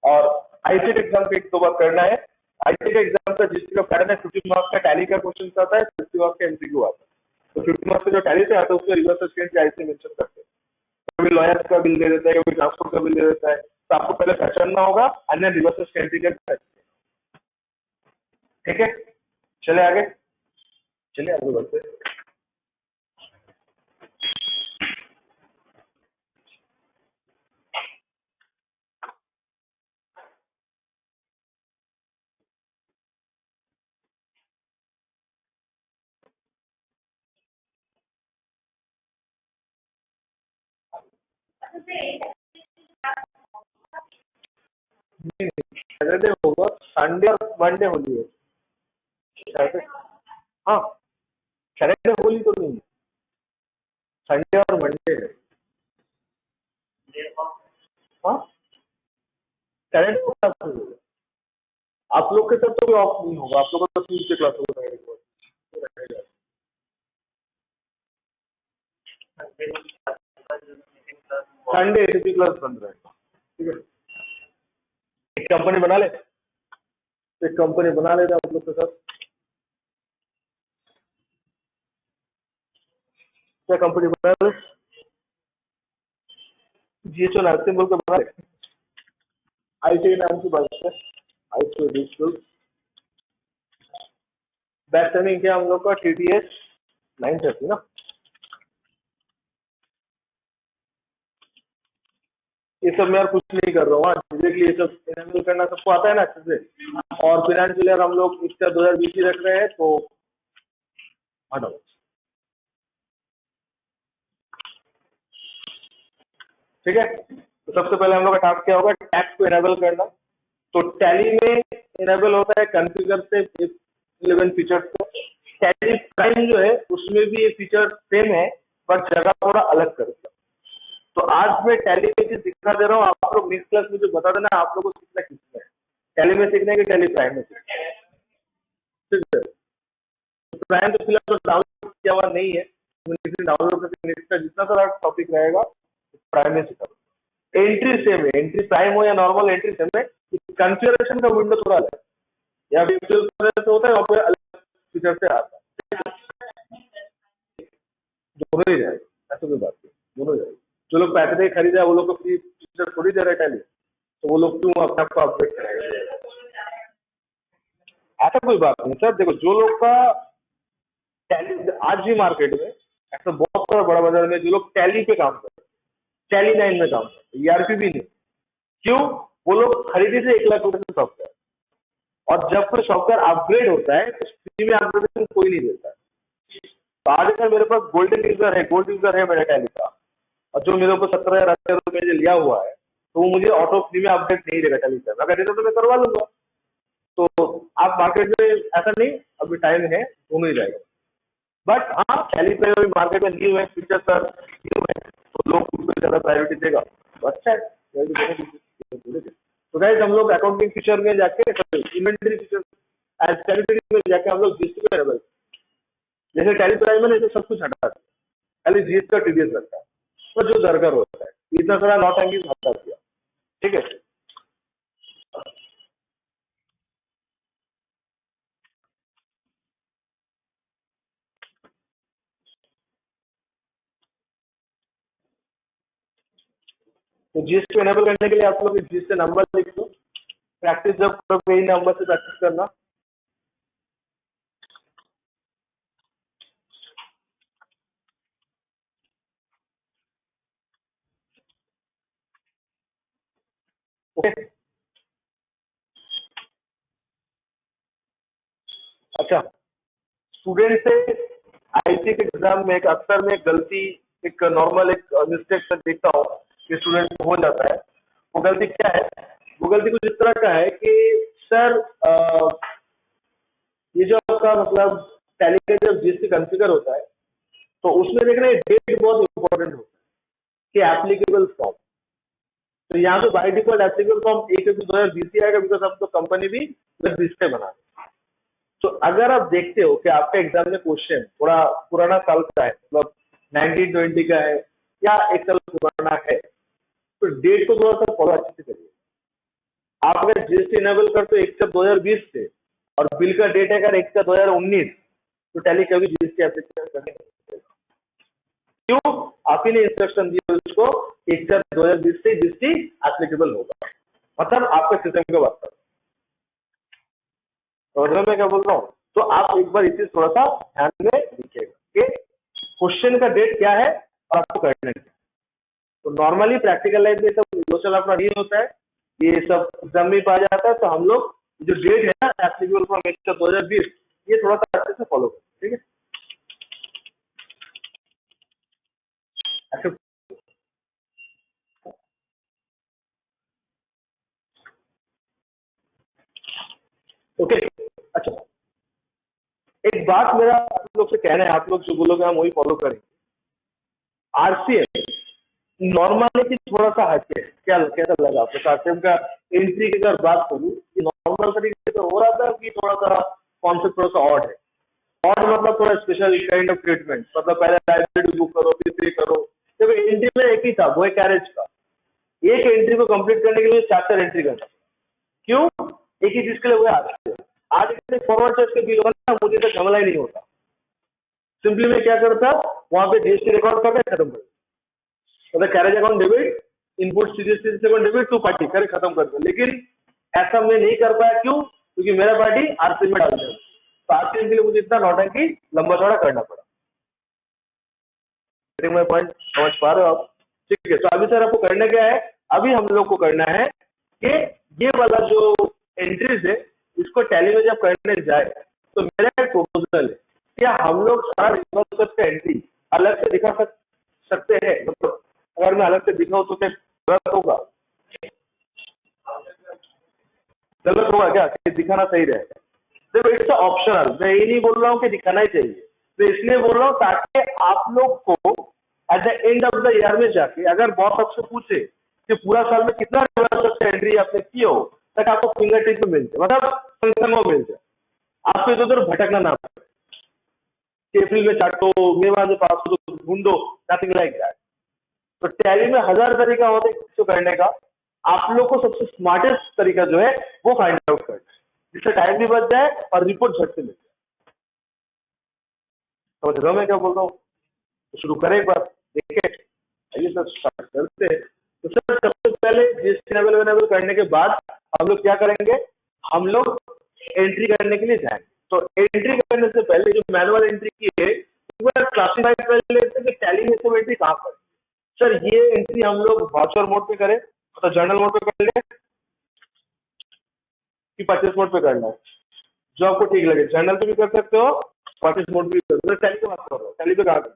और आईटी एग्जाम पे 1-2 बार करना है। आईटी का एग्जाम का जीएसटी का पैटर्न है, 50 मार्क्स का टैली का क्वेश्चन आता है, 50 मार्क्स का एमसीक्यू आता है। तो 50 मार्क्स का जो टैली से आता है उसमें रिवर्स स्टेटमेंट आईसी मेंशन करते हैं, कभी लॉयर का बिल दे देता है, कभी ट्रांसपोर्ट का बिल दे देता है। तो आपको पहले पहचानना होगा अन्य रिवर्स स्टेटमेंट। ठीक है, चले आगे बढ़ते। सैटरडे होगा, संडे और मंडे होली है। हाँ, सैटरडे होली तो नहीं, संडे और मंडे है। हाँ, सैटरडे को क्लास होगा। आप लोग के साथ तो भी ऑफ नहीं होगा, आप लोग का ट्यूसडे क्लास होगा। संडे एसपी क्लास बंद रहेगा। ठीक है, एक कंपनी बना ले, एक कंपनी बना लेते आप लोग के साथ। क्या कंपनी बना ले? जीएचओ नर्सिंग बोल के बना ले। आईटी नाम की बात है, आईटी डिजिटल बैक टाइमिंग क्या हम लोग का टीटीएस 9:30 ना। ये सब मैं यार कुछ नहीं कर रहा हूँ, डायरेक्टली ये सब इनेबल करना सबको आता है ना अच्छे से। और फाइनेंशियल ईयर हम लोग इसका 2020 रख रहे हैं, तो हटो। ठीक है, तो सबसे पहले हम लोग का टास्क क्या होगा? टैक्स को इनेबल करना। तो टैली में इनेबल होता है कॉन्फ़िगर से 11 फीचर्स को। टैली प्राइम जो है उसमें भी ये फीचर सेम है बट जगह थोड़ा अलग करता है। तो आज मैं टैली में चीज दिखा दे रहा हूँ, आप लोग नेक्स्ट क्लास में जो बता देना आप लोग को सीखना किसमें है, टैली में सीखना है कि टैली प्राइम में सीखना है। ठीक है, प्राइम तो फिलहाल तो डाउनलोड किया हुआ नहीं है, डाउनलोड करके नेक्स्ट का जितना सारा टॉपिक रहेगा प्राइम में सिखा। एंट्री सेम है, एंट्री प्राइम हो या नॉर्मल एंट्री सेम है, कॉन्फ़िगरेशन का विंडो थोड़ा अलग है, या विजुअल से होता है, वहाँ पे अलग फीचर से आता है, दोनों ही जाएगा, ऐसा कोई बात नहीं, दोनों जाएगा। जो लोग पैकेज खरीदा है वो लोग को फ्री फीचर थोड़ी दे रहा है टैली, तो वो लोग क्यों अपने आप को अपडेट करेंगे? ऐसा कोई बात नहीं सर। देखो, जो लोग का टैली आज भी मार्केट में ऐसा बहुत सारा बड़ा बाजार में जो लोग टैली पे काम करते हैं, टैली 9 में काम करते हैं, ERP भी नहीं, क्यों? वो लोग खरीदे थे 1 लाख रुपए का सॉफ्टवेयर, और जब कोई सॉफ्टवेयर अपग्रेड होता है तो फ्री में अपग्रेडेशन कोई नहीं देता है। तो आज अगर मेरे पास गोल्डन यूजर है, गोल्ड यूजर है मेरे टैली का, और जो मेरे ऊपर 17,000 रुपए लिया हुआ है, तो वो मुझे ऑटो फ्री में अपडेट नहीं देगा टैली से, अगर देता तो मैं करवा लूंगा। तो आप मार्केट में ऐसा नहीं, अभी टाइम है, दोनों ही जाएगा। बट हाँ, टैली पे मार्केट में न्यू है, फीचर सर न्यू है, तो लोग उसको ज्यादा प्रायोरिटी देगा, तो अच्छा है। तो गाइस, हम लोग अकाउंटिंग फीचर में जाके, इन्वेंटरी फीचर एज टैली में जाके हम लोग जीएसटी पे लेवल, जैसे टैली प्राइम में सब कुछ हटा दिया, खाली जीएसटी का टीडीएस रखता है, तो जो दरकार होता है, इतना सारा नौटंकी हटा दिया, ठीक है। तो जीएसटी एनेबल करने के लिए आप लोग जीएसटी नंबर लिख दो, प्रैक्टिस जब करोगे यही नंबर से प्रैक्टिस करना। ओके, अच्छा, स्टूडेंट से आईटी के एग्जाम में एक अक्सर में गलती, एक नॉर्मल एक मिस्टेक से देखता हूँ कि स्टूडेंट को हो जाता है। वो गलती क्या है? वो गलती कुछ इस तरह का है कि सर ये जो आपका मतलब टैली का जब जीएसटी कॉन्फ़िगर होता है, तो उसमें देखना डेट बहुत इंपॉर्टेंट होता है कि एप्लीकेबल फॉर्म। तो यहाँ पे बाय डिफॉल्ट एप्लीकेबल फॉर्म 1/2020 ही आएगा, बिकॉज हम तो कंपनी भी 2020 से बना रहे हैं। तो अगर आप देखते हो कि आपका एग्जाम में क्वेश्चन थोड़ा पुराना साल का है, मतलब 1920 का है या 1 साल पुराना है, तो डेट को थोड़ा सा फॉलो अच्छे से करिए। आप अगर जीएसटी इनेबल करते हो 1/2020 से, और बिल का डेट है अगर 1/2019, तो टैली कभी जीएसटी एप्लीकेशन करने नहीं, क्यों? आप ही ने इंस्ट्रक्शन दिया उसको 1/2020 से जीएसटी एप्लीकेबल होगा, मतलब आपका सिस्टम का बात करो, और मैं क्या बोल रहा हूँ। तो आप एक बार इसे थोड़ा सा ध्यान में रखिएगा कि क्वेश्चन का डेट क्या है और आपको करना क्या है। तो नॉर्मली प्रैक्टिकल लाइफ में सब क्वेश्चन अपना नहीं होता है, ये सब एग्जाम में पाया जाता है। तो हम लोग जो डेट है ना एप्लीकेबल फॉर्म 1/2020, ये थोड़ा सा अच्छे से फॉलो करें, ठीक है। ओके, अच्छा, एक बात मेरा आप लोग से कहना है, आप लोग जो बोलोगे हम वही फॉलो करेंगे। आरसीएम नॉर्मली थोड़ा सा हटके, क्या कैसा लगा आपको आरसीएम का एंट्री की अगर बात करूँ, नॉर्मल तरीके से हो रहा था कि थोड़ा सा कॉन्सेप्ट थोड़ा सा ऑड है? ऑड मतलब थोड़ा स्पेशल काइंड ऑफ ट्रीटमेंट, मतलब पहले लाइब्रेरी बुक करो फिर पे करो। जब एंट्री में एक ही था, वो है कैरेज का, एक एंट्री को कंप्लीट करने के लिए 4 एंट्री करना, क्यों? एक ही चीज के लिए वो आज फॉरवर्ड चार्ज के बिल होगा ना, मुझे तो झमेला ही नहीं होता। सिंपली मैं क्या करता, वहां पे जीएसटी रिकॉर्ड करके खत्म कर, मतलब carriage account debit, input CGST account debit to party करे खत्म कर दो। लेकिन ऐसा मैं नहीं कर पाया, क्यों? क्योंकि मेरा पार्टी आरसीएम में डाल दिया, तो आरसीएम के लिए मुझे इतना नौटंकी लंबा चौड़ा करना पड़ा। मैं पॉइंट समझ पा रहे हो आप? ठीक है। तो अभी सर आपको करना क्या है? अभी हम लोग को करना है कि ये वाला जो एंट्रीज है इसको टैली में जब करने जाए, तो मेरा एक प्रपोजल है, क्या हम लोग सारा रिवर्स का एंट्री अलग से दिखा सकते हैं? मतलब अगर मैं अलग से दिखाऊं तो क्या गलत होगा? गलत होगा क्या कि दिखाना सही रहेगा? देखो, इट्स ऑप्शनल, मैं ये नहीं बोल रहा हूँ कि दिखाना ही चाहिए, तो इसलिए बोल रहा हूँ ताकि आप लोग को at the end of the year में जाके अगर बॉस आपसे पूछे कि पूरा साल में कितना रिवर्स एंट्री आपने किए हो, तक आपको फिंगर टिप में मिल जाए, मतलब संसंग में मिल जाए। आपको इधर उधर भटकना ना पड़े, अप्रैल में चाटो, मे में पास हो ढूंढो, नथिंग लाइक दैट। तो टैली में 1000 तरीका होता है इसको करने का, आप लोग को सबसे स्मार्टेस्ट तरीका जो है वो फाइंड आउट करना है, जिससे टाइम भी बच जाए और रिपोर्ट झट से मिल जाए। समझ रहे हो मैं क्या बोल रहा हूँ? तो शुरू करें एक बार, देखिए आइए सर स्टार्ट करते हैं। तो सर सबसे पहले जीएसटी अवेलेबल करने के बाद हम लोग क्या करेंगे, हम लोग एंट्री करने के लिए जाएंगे। तो एंट्री करने से पहले जो मैनुअल एंट्री की है एक बार क्लासिफाई कर लेते हैं कि टैली में सब एंट्री कहाँ पर। सर ये एंट्री हम लोग वाउचर मोड पे करें तो जर्नल मोड पे कर ले कि परचेस मोड पे करना है, जो आपको ठीक लगे। जर्नल पे भी कर सकते हो, परचेस मोड भी कर सकते हो। टैली की बात कर रहा हूँ, टैली पे कहाँ कर,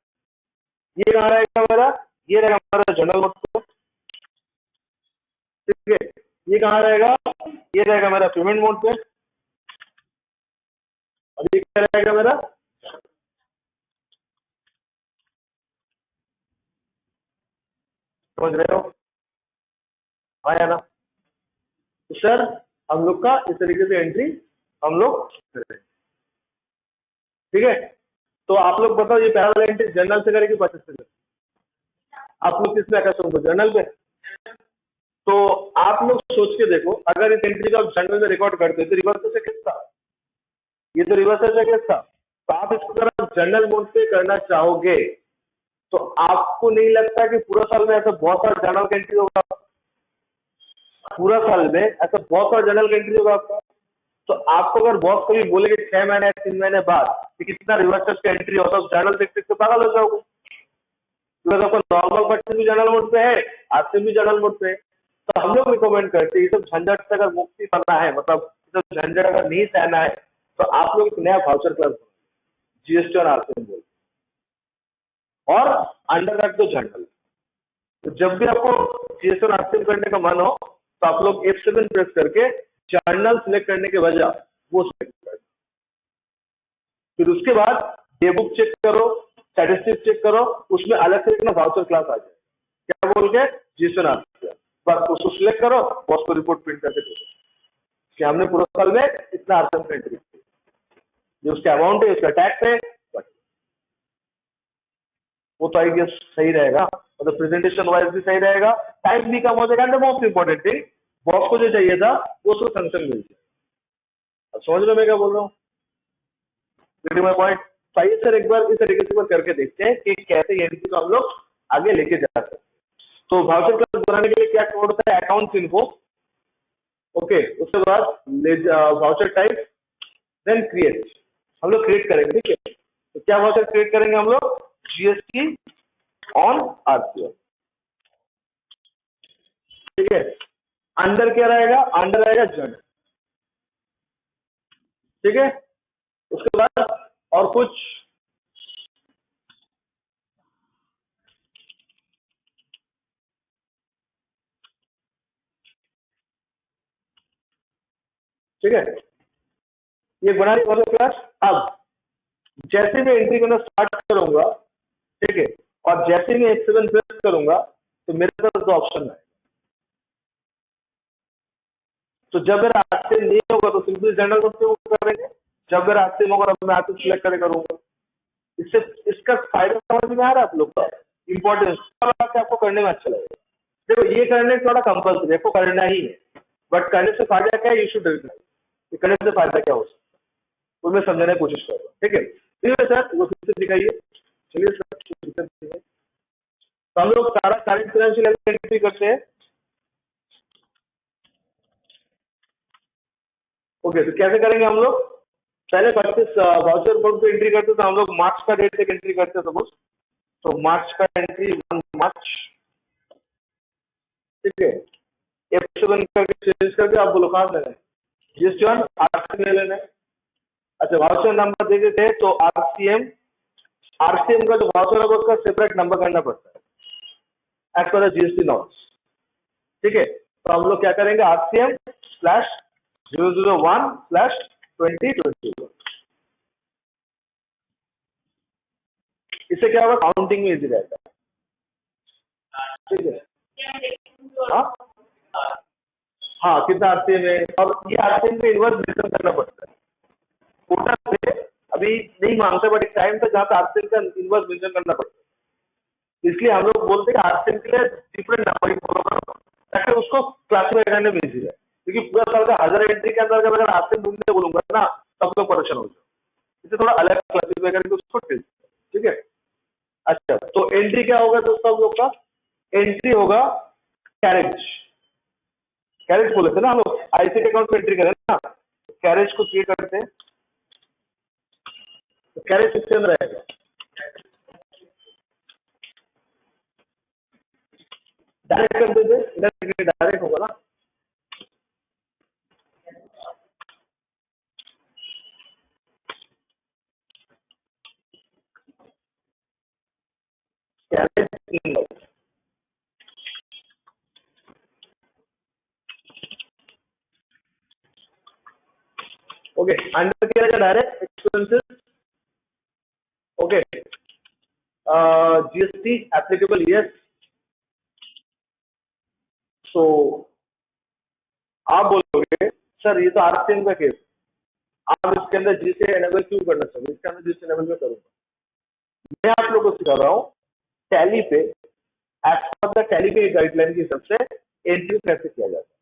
ये कहाँ रहेगा मेरा, ये रहेगा हमारा जर्नल मोड पे, ठीक है। ये कहाँ रहेगा, ये रहेगा मेरा पेमेंट मोड पे, और ये क्या रहेगा मेरा, समझ रहे हो आया ना। तो सर हम लोग का इस तरीके से एंट्री हम लोग करें, ठीक है। तो आप लोग बताओ ये पैरेलल एंट्री जर्नल से करेंगे परचेस से करेंगे, आप लोग किस में आकाश होंगे, जर्नल पे। तो आप लोग सोच के देखो, अगर इस एंट्री को आप जर्नल में रिकॉर्ड करते तो रिवर्स से केस था, ये तो रिवर्स से केस था। तो आप इसको अगर आप जर्नल मोड पे करना चाहोगे तो आपको नहीं लगता कि पूरा साल में ऐसा बहुत सारा जर्नल एंट्री होगा, पूरा साल में ऐसा बहुत सारा जर्नल एंट्री होगा आपका। तो आपको अगर बॉस कभी बोले कि 6 महीने 3 महीने बाद कि कितना रिवर्स का एंट्री होता है, जर्नल देख देख के पागल हो जाओगे। तो आपको नॉर्मल परचेस भी जर्नल मोड पे है, आरसीएम भी जर्नल मोड पे है। तो हम लोग रिकमेंड करते हैं ये सब झंझट से अगर मुक्ति करना है, मतलब ये सब झंझट अगर नहीं सहना है, तो आप लोग एक नया वाउचर क्लास जीएसटी और आरसीएम बोल और अंडर रख दो जर्नल। तो जब भी आपको जीएसटी और आरसीएम करने का मन हो तो आप लोग F7 प्रेस करके जर्नल सिलेक्ट करने के बजाय वो सिलेक्ट कर, फिर उसके बाद डे बुक चेक करो, स्टैटिस्टिक्स चेक करो, उसमें अलग से एक वाउचर क्लास आ जाए, क्या बोल के जीएसटी और आरसीएम, बस उसको सिलेक्ट करो, बॉस को रिपोर्ट प्रिंट करके दो कि हमने पूरा साल में इतना आरसीएम का एंट्री किया, जो उसका अमाउंट है उसका टैक्स है, वो तो आई गेस सही रहेगा, मतलब प्रेजेंटेशन वाइज भी सही रहेगा, टाइम भी कम हो जाएगा, and most important thing boss को जो चाहिए था वो उसको संक्शन मिल जाए। अब समझ लो मैं क्या बोल रहा हूँ, माय पॉइंट। चाहिए सर एक बार इस तरीके से करके देखते हैं कि कैसे एंट्री को हम लोग आगे लेके जा सकते हैं। तो वाउचर क्लास बनाने के लिए क्या कोड होता है, अकाउंट्स इन्फो, ओके। उसके बाद वाउचर टाइप, देन क्रिएट, हम लोग क्रिएट करेंगे, ठीक है। तो क्या वाउचर क्रिएट करेंगे हम लोग, जीएसटी ऑन आरसीएम, ठीक है। अंडर क्या रहेगा, अंडर रहेगा जर्नल, ठीक है। उसके बाद और कुछ, ठीक है, ये बना ली क्लास। अब जैसे मैं एंट्री करना स्टार्ट करूंगा, ठीक है, और जैसे मैं F7 प्रेस करूंगा तो मेरे पास दो ऑप्शन है। तो जब मेरा आरसीएम नहीं होगा तो सिंपली जर्नल मोड पे करेंगे, जब मेरा आरसीएम होगा तो मैं आरसीएम सिलेक्ट करूंगा। इससे इसका फायदा समझ में आ रहा है आप लोग का, इंपॉर्टेंस आपको करने में अच्छा लगेगा। देखो ये करने से थोड़ा कंपल्सरी आपको करना ही है, बट करने से फायदा क्या है, यू शुड डू, करने से फायदा क्या हो सकता है वो मैं समझाने की कोशिश कर रहा हूँ, ठीक है। ठीक है सर, वो फिर से दिखाइए, चलिए सर। तो हम लोग सारा करंट फाइनेंशियल एंट्री करते हैं, ओके। तो कैसे करेंगे हम लोग, पहले परचेस वाउचर मोड पे एंट्री करते तो हम लोग मार्च का डेट तक एंट्री करते सपोज, तो मार्च का एंट्री 1 मार्च, ठीक है। F7 करके चेंज करके आप बोलो कहाँ से लेना है, जीएसटी ऑन आरसीएम में लेना है। अच्छा वाउचर नंबर दे देते हैं तो आरसीएम, आरसीएम का जो वाउचर है उसका सेपरेट नंबर करना पड़ता है एज पर जीएसटी नॉर्म्स, ठीक है। तो हम लोग क्या करेंगे, आरसीएम स्लैश 001 स्लैश 2021, इससे क्या होगा, काउंटिंग में इजी रहेगा, ठीक है। हाँ हाँ, कितना आरसीएम है, और ये आरसीएम पे इन्वर्स रिटर्न करना पड़ता है, नहीं मांगते, बट एक टाइम था जहाँ पे आरसीएम का इनवर्स मेंशन करना पड़ता है। इसलिए हम लोग बोलते हैं कि आरसीएम के लिए डिफरेंट नंबरिंग फॉलो करो ताकि उसको क्लासिफाई करने में इजी है, क्योंकि पूरा साल का 1000 एंट्री के अंदर अगर आरसीएम ढूंढने बोलूंगा ना तब लोग परेशान हो जाए, इसे थोड़ा अलग क्लासिफाई करके उसको टेस्ट। ठीक है, अच्छा तो एंट्री क्या होगा दोस्तों हम लोग का? एंट्री होगा कैरेज। कैरेज बोले थे ना हम लोग, आईसीटी अकाउंट में एंट्री करें ना, कैरेज को क्रिएट करते हैं। तो कैरेज किसके अंदर रहेगा? डायरेक्ट कर देते, डायरेक्ट होगा ना। कैरेज ओके, अंडर क्या रहेगा? Direct expenses. Okay, GST applicable, yes. So आप बोलोगे सर ये तो आरसीएम का केस, आप इसके अंदर जीएसटी एनेबल क्यों करना चाहिए? इसके अंदर जीएसटी एनेबल में करूंगा। मैं आप लोगों को सिखा रहा हूँ टैली पे, एज पर द टैली के गाइडलाइन के हिसाब से एंट्री कैसे किया जाता है।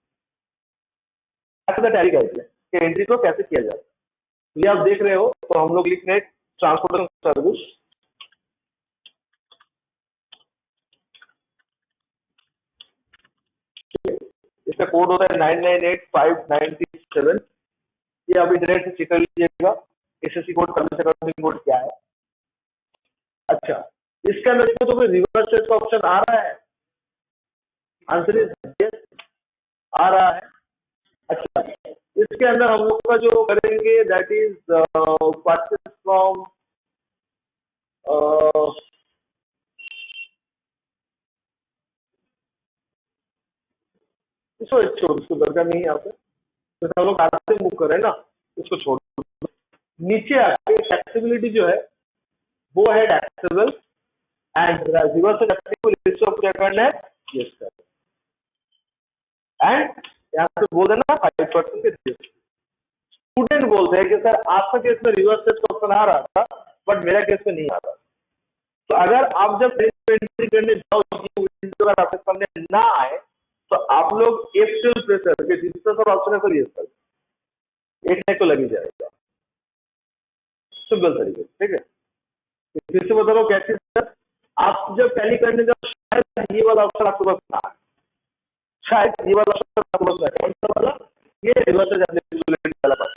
As per the Tally guideline के एंट्री को कैसे किया जाता है ये आप देख रहे हो। तो हम लोग लिख रहे हैं ट्रांसपोर्टेशन सर्विस, इसका कोड होता है 998597। ये आप इंटरनेट से चेक कर लीजिएगा SSC code, service accounting code क्या है। अच्छा, इसके अंदर तो कोई रिवर्स सर्च का ऑप्शन आ रहा है? आंसर इज यस, आ रहा है। अच्छा, इसके अंदर हम लोग का जो करेंगे दैट इज परचेस फ्रॉम, इसको छोड़, इसको दरकार नहीं है यहाँ पे, तो हम लोग आराम से मूव करें ना, इसको छोड़। नीचे आके टैक्सेबिलिटी जो है वो है टैक्सेबल एंड रिवर्स टैक्सेबल, इसको क्या करना है? Yes sir. एंड यहाँ पे बोल देना 5% के जीएसटी। स्टूडेंट बोलते हैं कि सर आपका केस में रिवर्स टेस्ट का ऑप्शन आ रहा था बट मेरा केस में नहीं आ रहा। तो अगर आप जब एंट्री करने जाओ अगर आपके सामने ना आए तो आप लोग एक स्टिल प्रेस करके जितना सब ऑप्शन है सर ये सर एक नहीं तो लग ही जाएगा, सिंपल तरीके। ठीक है, फिर से बता रहा हूँ कैसे सर, आप जब टैली करने जाओ शायद ये वाला ऑप्शन आपके पास ना आए, शायद ये वाला ऑप्शन आपके पास ना आए। कौन सा वाला? ये रिवर्स एप्लीकेबिलिटी वाला बात।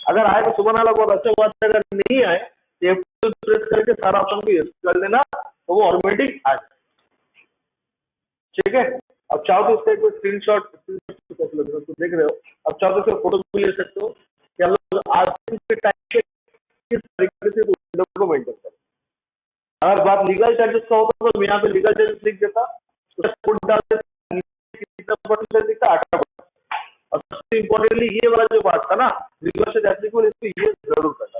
अगर आए तो सुबह वाला बहुत अच्छा बात है, अगर नहीं आए तो प्रेस करके सारा ऑप्शन को यूज कर लेना तो वो ऑटोमेटिक आ जाए। ठीक है, अब चाहो तो इसका एक स्क्रीनशॉट देख रहे हो, अब चाहो तो इसका फोटो भी ले सकते हो कि हम लोग आज के टाइम के किस तरीके से को मेंटेन करें। अगर बात लीगल चार्जेस का होता तो मैं यहाँ पे लीगल चार्जेस लिख देता, उसका कोड डाल देता, कितना परसेंट दिखता 18%। और सबसे इम्पोर्टेंटली ये वाला जो बात था ना रिवर्स एप्लीकेबल, इसको ये जरूर करना।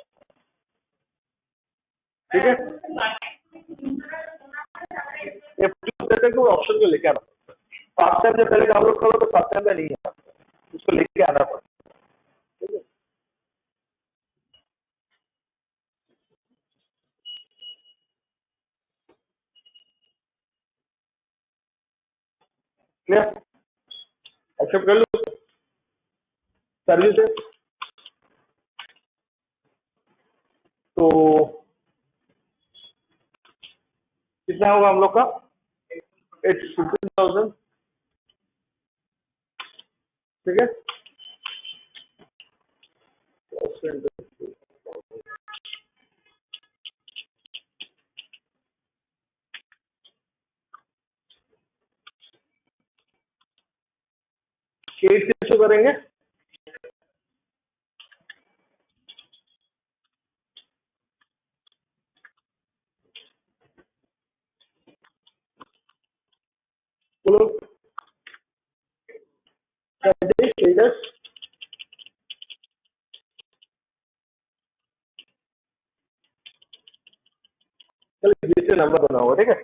ठीक है, ये कोई ऑप्शन को लेके आना, फास्ट टाइम जब पहले डाउनलोड करो तो फास्ट टाइम में नहीं आता, उसको लेके आना पड़ता। ठीक है, क्लियर? एक्सेप्ट कर लो सर्विसेज। तो कितना होगा हम लोग का? इट्स 15,000। ठीक है, केट किसको करेंगे? बोलो स्टेटस, चलो जिससे नंबर बना हुआ। ठीक है,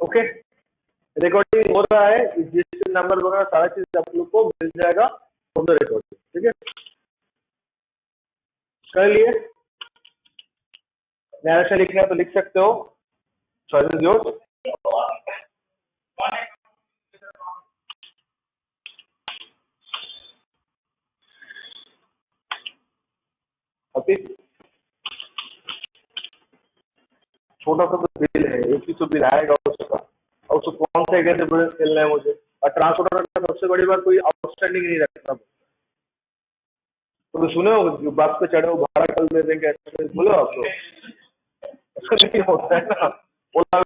ओके, रिकॉर्डिंग हो रहा है, जिस नंबर वगैरह सारा चीज आप लोग को मिल जाएगा फ्रॉम द रिकॉर्डिंग। ठीक है, कर लिए? नरेशन लिखना है तो लिख सकते हो, चॉइस इज योर्स। ओके, छोटा सा तो बिल है, एक ही तो बिल आएगा उसका, और उसको कौन सा कैसे खेलना है मुझे। और ट्रांसपोर्टर का सबसे बड़ी बात, कोई आउटस्टैंडिंग नहीं रखना। तो सुने हो बात पे चढ़े हो, भाड़ा कल दे देंगे, ऐसे बोलो आप तो उसका नहीं होता है ना।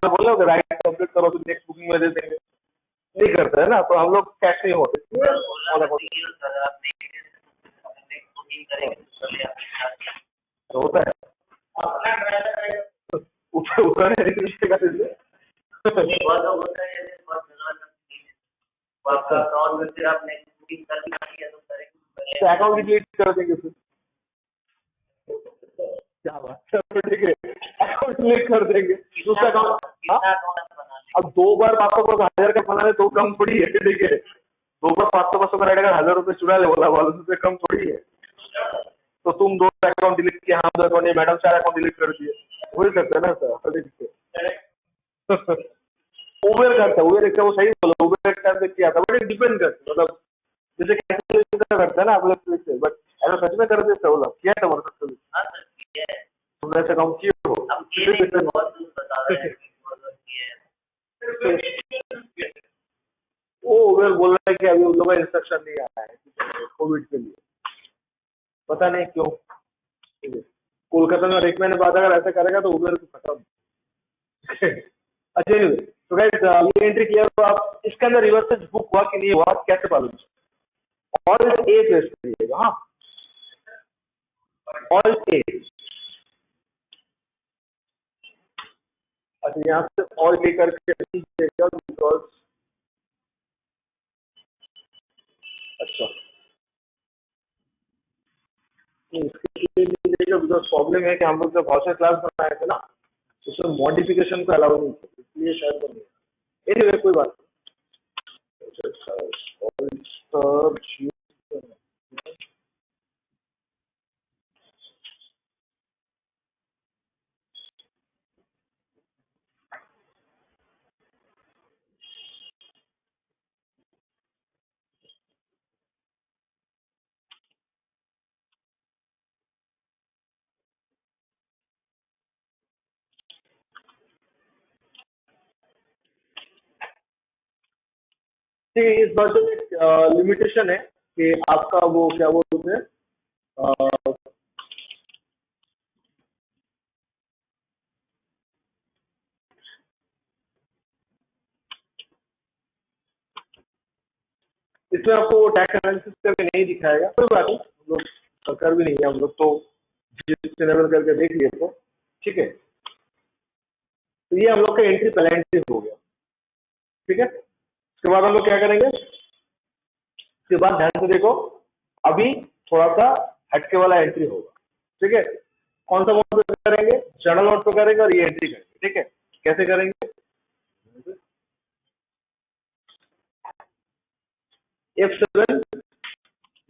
बोलो कि राइट कंप्लीट करो तो नेक्स्ट बुकिंग में दे देंगे, नहीं करते है ना, तो हम लोग कैश नहीं होते। तो होता है ऊपर अकाउंट डिलीट कर देंगे फिर, क्या बात है, ठीक है अकाउंट डिलीट कर देंगे दूसरा अकाउंट। अब 2 बार 500 का बनाने तो कम थोड़ी है, ठीक है 2 बार 500 का रहेगा, 1000 चुरा ले बोला वाला कम थोड़ी है। तो तुम 2 अकाउंट डिलीट किया, हम 2 अकाउंट, मैडम 4 अकाउंट डिलीट कर दिए, वही करते हैं ना सर। उबेर करता है, उबेर वो सही बोला, उबेर टाइम पे किया था, बट डिपेंड करता मतलब जैसे कैसे करता है ना आप लोग से, बट ऐसा सच में कर देते हो लोग, किया था मतलब तुमने ऐसा काम किए हो। वो उबेर बोल रहा है कि अभी उन लोगों का इंस्ट्रक्शन नहीं आया है कोविड के लिए, पता नहीं क्यों। कोलकाता में 1 महीने बाद अगर ऐसा करेगा तो उबेर को खत्म। अच्छा तो गाइस ये एंट्री क्लियर हो, आप इसके अंदर रिवर्स बुक हुआ कि नहीं हुआ कैसे मालूम? ऑल ए प्रेस करिएगा, हाँ ऑल ए। अच्छा यहाँ से ऑल ए करके दीजिएगा, बिकॉज अच्छा इसके लिए नहीं देगा, बिकॉज प्रॉब्लम है कि हम लोग जब भाषा क्लास बनाए थे ना उसमें मॉडिफिकेशन को अलाउ नहीं थे, इसलिए शायद तो नहीं। एनीवे कोई बात नहीं। ठीक है, इस बार में लिमिटेशन है कि आपका वो क्या बोलते हैं इसमें आपको वो टैक्स एनालिसिस करके नहीं दिखाएगा, कोई बात नहीं, हम लोग सरकार भी नहीं है, हम लोग तो लेवल करके देख लिए तो ठीक है। तो ये हम लोग का एंट्री पेनल्टी हो गया, ठीक है। उसके बाद हम लोग क्या करेंगे, उसके बाद ध्यान से देखो, अभी थोड़ा सा हटके वाला एंट्री होगा, ठीक है। कौन सा मोड पे करेंगे? जनरल मोड पे करेंगे और ये एंट्री करेंगे, ठीक है। कैसे करेंगे? F7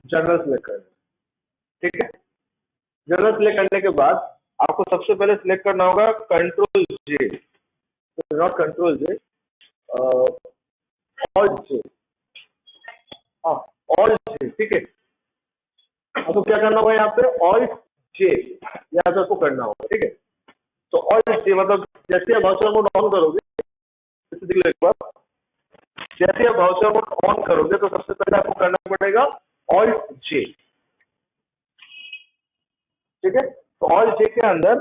जनरल सिलेक्ट करेंगे, ठीक है। जनरल सिलेक्ट करने के बाद आपको सबसे पहले सिलेक्ट करना होगा control J, not control J, alt J, हाँ ऑल्ट जे, ठीक है। आपको क्या करना होगा यहाँ पे? ऑल्ट जे यहाँ पे आपको करना होगा, ठीक है। तो ऑल्ट जे मतलब जैसे आप वाउचर मोड ऑन करोगे, जैसे आप वाउचर मोड ऑन करोगे तो सबसे पहले आपको करना पड़ेगा ऑल्ट जे, ठीक है। तो ऑल्ट जे के अंदर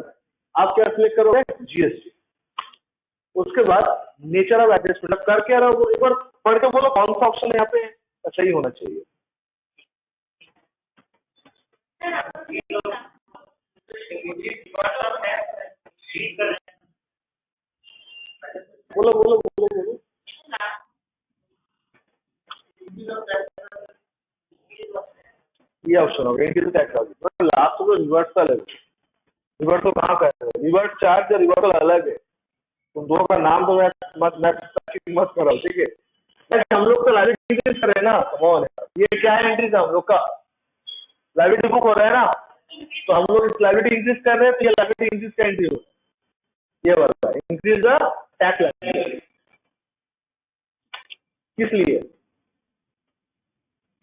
आप क्या सिलेक्ट करोगे? जीएसटी। उसके बाद नेचर ऑफ एडजस्टमेंट कर क्या रहा हो, एक बार पढ़ के बोलो कौन सा ऑप्शन यहाँ पे सही होना चाहिए। बोलो बोलो बोलो बोलो। ये ऑप्शन होगा इनके टैक्स, लास्ट को रिवर्सल है। रिवर्सल कहाँ का है? रिवर्स चार्ज या रिवर्सल अलग है, तुम दोनों का नाम तो मैं मत करो, ठीक है। हम लोग तो लाइबिलिटी इंक्रीज कर रहे हैं ना, कमॉन। ये क्या है एंट्री का हम लोग का लाइबिलिटी बुक हो रहा है ना, तो हम लोग लाइबिलिटी इंक्रीज कर रहे हैं, तो ये लाइबिलिटी इंक्रीज का एंट्री हो, ये वाला इंक्रीज द टैक्स लाइबिलिटी। किस लिए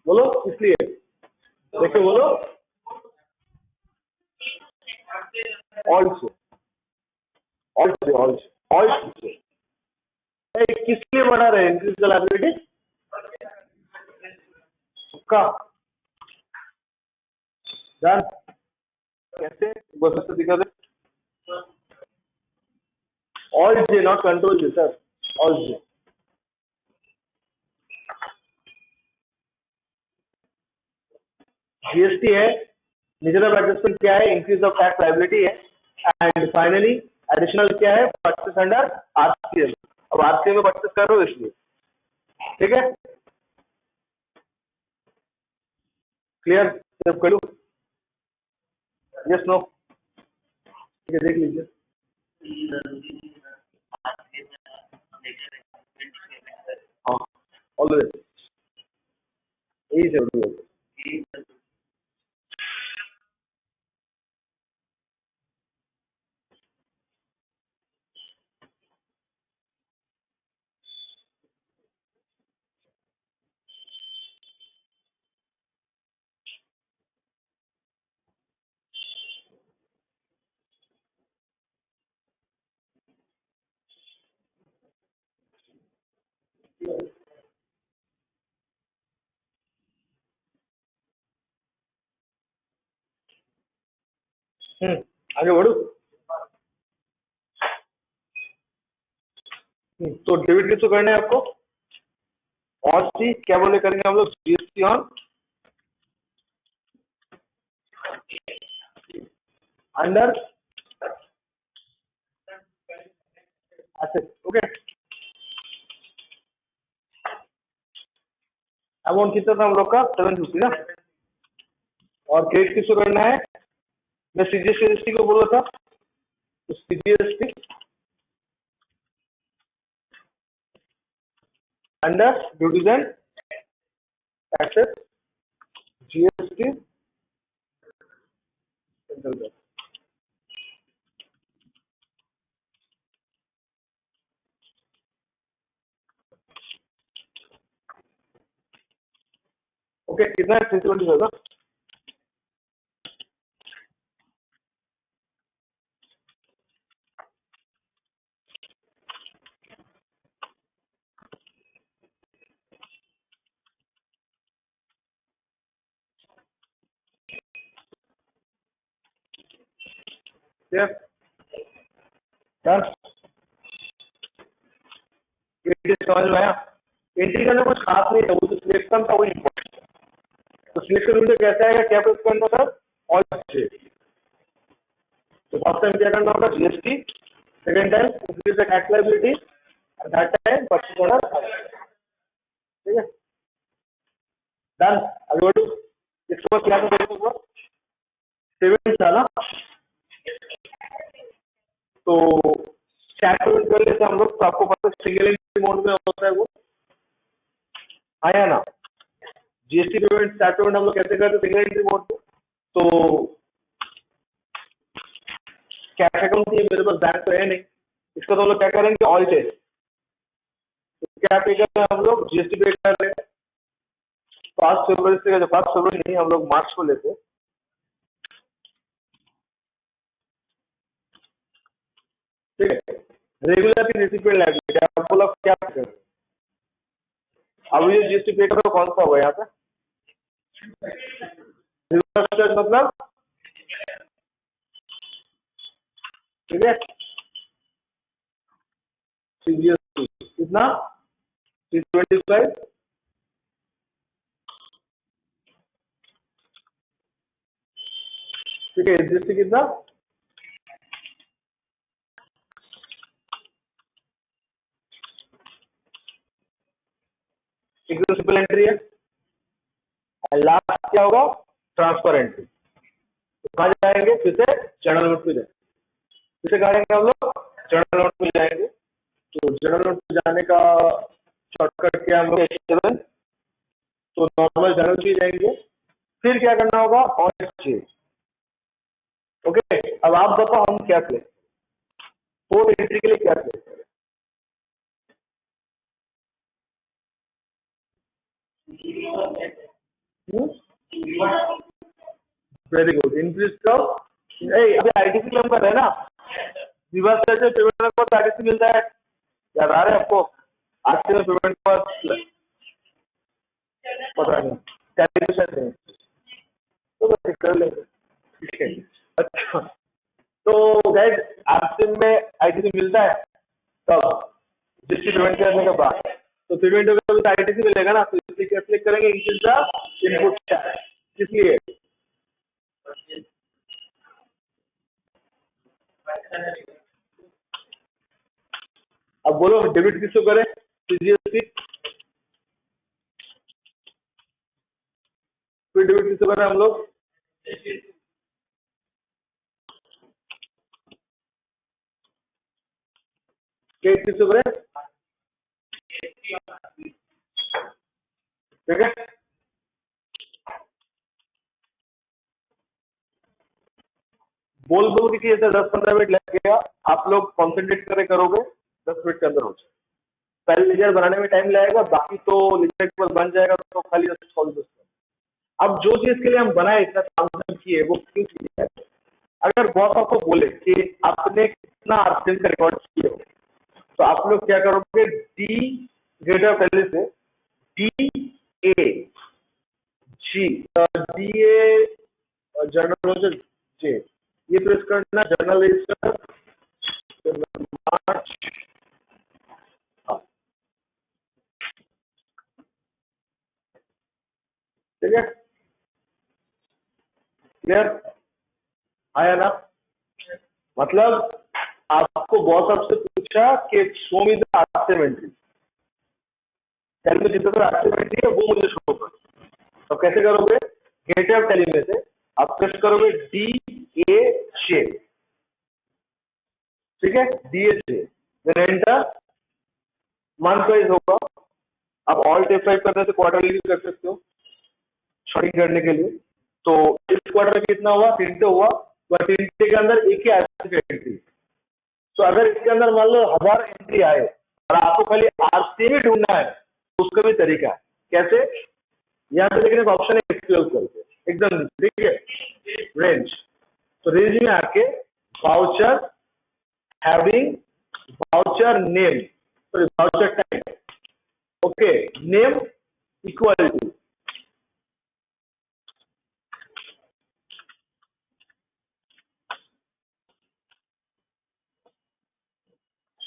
बोलो, किस लिए? देखो बोलो, ऑल्सो ऑल्सो ऑल्सो ऑल्सो किस लिए बढ़ा रहे हैं इंक्रीज द लाइबिलिटी का? डन। कैसे बस से दिखा दे, alt J not control J sir, alt J. GST है, मेजर ऑफ एडजस्टमेंट क्या है, इंक्रीज ऑफ टैक्स लाइबिलिटी है, एंड फाइनली एडिशनल क्या है, परचेस अंडर आरसीएम। अब आरसीएम में परचेस कर रहे हो इसलिए, ठीक है, क्लियर? सिर्फ कर लूं, यस नो, ठीक है, देख लीजिए। हाँ, ऑलवेज यही जरूरी है। आगे बढ़ू। तो डेबिट किसको करना है आपको, और सी क्या बोले करेंगे हम लोग, GST on under asset, okay. Amount कितना था हम लोग का, 750 ना, और क्रेडिट किसको करना है, मैं सीजीएसटी को बोला था, तो CGST under duties and taxes, GST okay. कितना है, 320 होगा। समझ में आया? एंट्री करना कुछ खास नहीं है, वो जो सिलेक्शन था वो इम्पोर्टेंट है। तो सिलेक्शन विंडो कैसा है, क्या प्रेस करना था, ऑल से। तो फर्स्ट टाइम क्या करना होगा, GST, second time increase the tax liability, and third time purchase order, ठीक है, डन। आगे बढ़ो, इसके बाद क्या करेंगे, पेमेंट था ना, तो चैट पेमेंट कर लेते हम लोग, तो आपको पता है सिंगल एंट्री मोड में होता है वो, आया ना। जीएसटी पेमेंट चैट पेमेंट हम लोग कैसे करते हैं, सिंगल एंट्री मोड पे। तो कैश अकाउंट ये मेरे पास बैंक तो है नहीं, इसका तो हम लोग क्या करेंगे, ऑल टेस्ट। तो क्या पे कर रहे हैं हम लोग, जीएसटी पे कर रहे हैं 5 फरवरी से, 5 फरवरी नहीं, हम लोग मार्च को लेते हैं, ठीक है। रेगुलर की रिसिपिएंट लायबिलिटी आप बोला क्या कर रहे हैं, अब ये जीएसटी पे करो, कौन सा होगा यहाँ पे, मतलब, ठीक है, सीजीएसटी कितना, 325, ठीक है, जीएसटी कितना, एकदम सिंपल एंट्री है। लास्ट क्या होगा, ट्रांसफर एंट्री। तो कहाँ जाएंगे, फिर से जर्नल नोट पे जाएंगे, फिर से कहाँ जाएंगे हम लोग, जर्नल नोट पे जाएंगे, जनरल नोट पे जाने का शॉर्टकट क्या हम लोग H7, तो नॉर्मल जनरल पे जाएंगे, फिर क्या करना होगा ऑल J। ओके, अब आप बताओ हम क्या करें, फोर्थ एंट्री के लिए क्या करें? वेरी गुड, इंक्रीज कब? अभी आईटीसी क्लेम कर रहे हैं ना, रिवर्स से पेमेंट के बाद आईटीसी मिलता है, याद आ रहा है आपको? आज से पेमेंट के बाद पता नहीं कैलकुलेशन है तो बस कर लेंगे, ठीक है। अच्छा, तो गाइस आपसे में आईटीसी मिलता है कब? जिसकी पेमेंट करने के बाद, तो पेमेंट होगा तो आईटीसी मिलेगा ना, तो इसलिए क्या क्लिक करेंगे इंक्रीज द इनपुट टैक्स, इसलिए अब बोलो डेबिट किसको करें? सीजीएसटी, फिर डेबिट किसको करें हम लोग? क्रेडिट किसको करें? ठीक है, बोल दो कि ऐसा 10-15 मिनट लगेगा, आप लोग कॉन्सेंट्रेट करे करोगे 10 मिनट के अंदर हो जाए। पहले लेजर बनाने में टाइम लगेगा, बाकी तो लेजर के बाद बन जाएगा, तो खाली 10 अब जो चीज के लिए हम बनाए इतना काम किए वो क्यों किया है? अगर बॉस आपको बोले कि आपने कितना आरसीएम का रिकॉर्ड किए हो, तो आप लोग क्या करोगे? डी ग्रेटर पहले से D A G, D A journal J, ये प्रेस करना, जर्नल रजिस्टर मार्च, ठीक है, क्लियर आया ना? मतलब आपको बॉस आपसे पूछा कि show me the RCM entry, tally में जितना आरसीएम एंट्री है वो मुझे शो कर, तो कैसे करोगे? गेटअप टैली में से आप प्रेस करोगे डी ए जे, ठीक है, D A J, then enter, month wise होगा, आप ऑल F5 करने से क्वार्टरली भी कर सकते हो शॉर्टिंग करने के लिए। तो इस क्वार्टर में कितना हुआ? 3 हुआ, तो 3 के अंदर एक ही आरसीएम एंट्री, तो अगर इसके अंदर मान लो 1000 एंट्री आए और आपको खाली आरसीएम ही ढूंढना है, तो उसका भी तरीका है, कैसे? यहाँ पे लेकिन एक ऑप्शन है एक्सक्लूड करके, एकदम ठीक है, रेंज, तो रेंज में आके voucher having voucher name, sorry voucher type, okay, name equal to,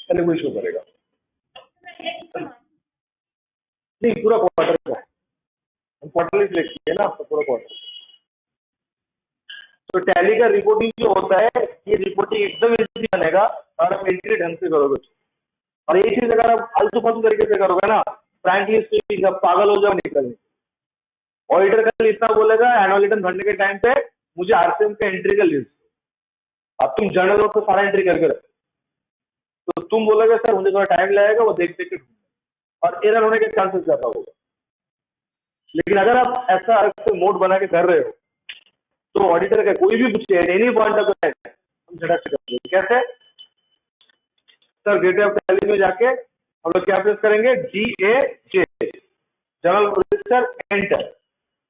पहले कोई शो करेगा नहीं, पूरा क्वार्टर का हम क्वार्टरली सिलेक्ट किए ना, आपका पूरा क्वार्टर। तो टैली का रिपोर्टिंग जो होता है, ये रिपोर्टिंग एकदम इजी बनेगा और आप एंट्री ढंग से करोगे। और ये चीज अगर आप आलतू फालतू तरीके से करोगे ना, फ्रैंकली स्पीकिंग आप पागल हो जाओ निकलने। ऑडिटर कल इतना बोलेगा एनुअल रिटर्न भरने के टाइम पे मुझे आरसीएम का एंट्री का लिस्ट, अब तुम जर्नल नोट पे सारा एंट्री करके रखो, तो तुम बोलोगे सर मुझे थोड़ा टाइम लगेगा, वो देख देख के और एरर होने के चांसेस ज्यादा होगा। लेकिन अगर आप ऐसा मोड बना के कर रहे हो, तो ऑडिटर का कोई भी पूछे एनी पॉइंट ऑफ टाइम हम झटक से करेंगे। कैसे? सर गेटअप टैली में जाके हम लोग क्या प्रेस करेंगे? D A J, general register, enter.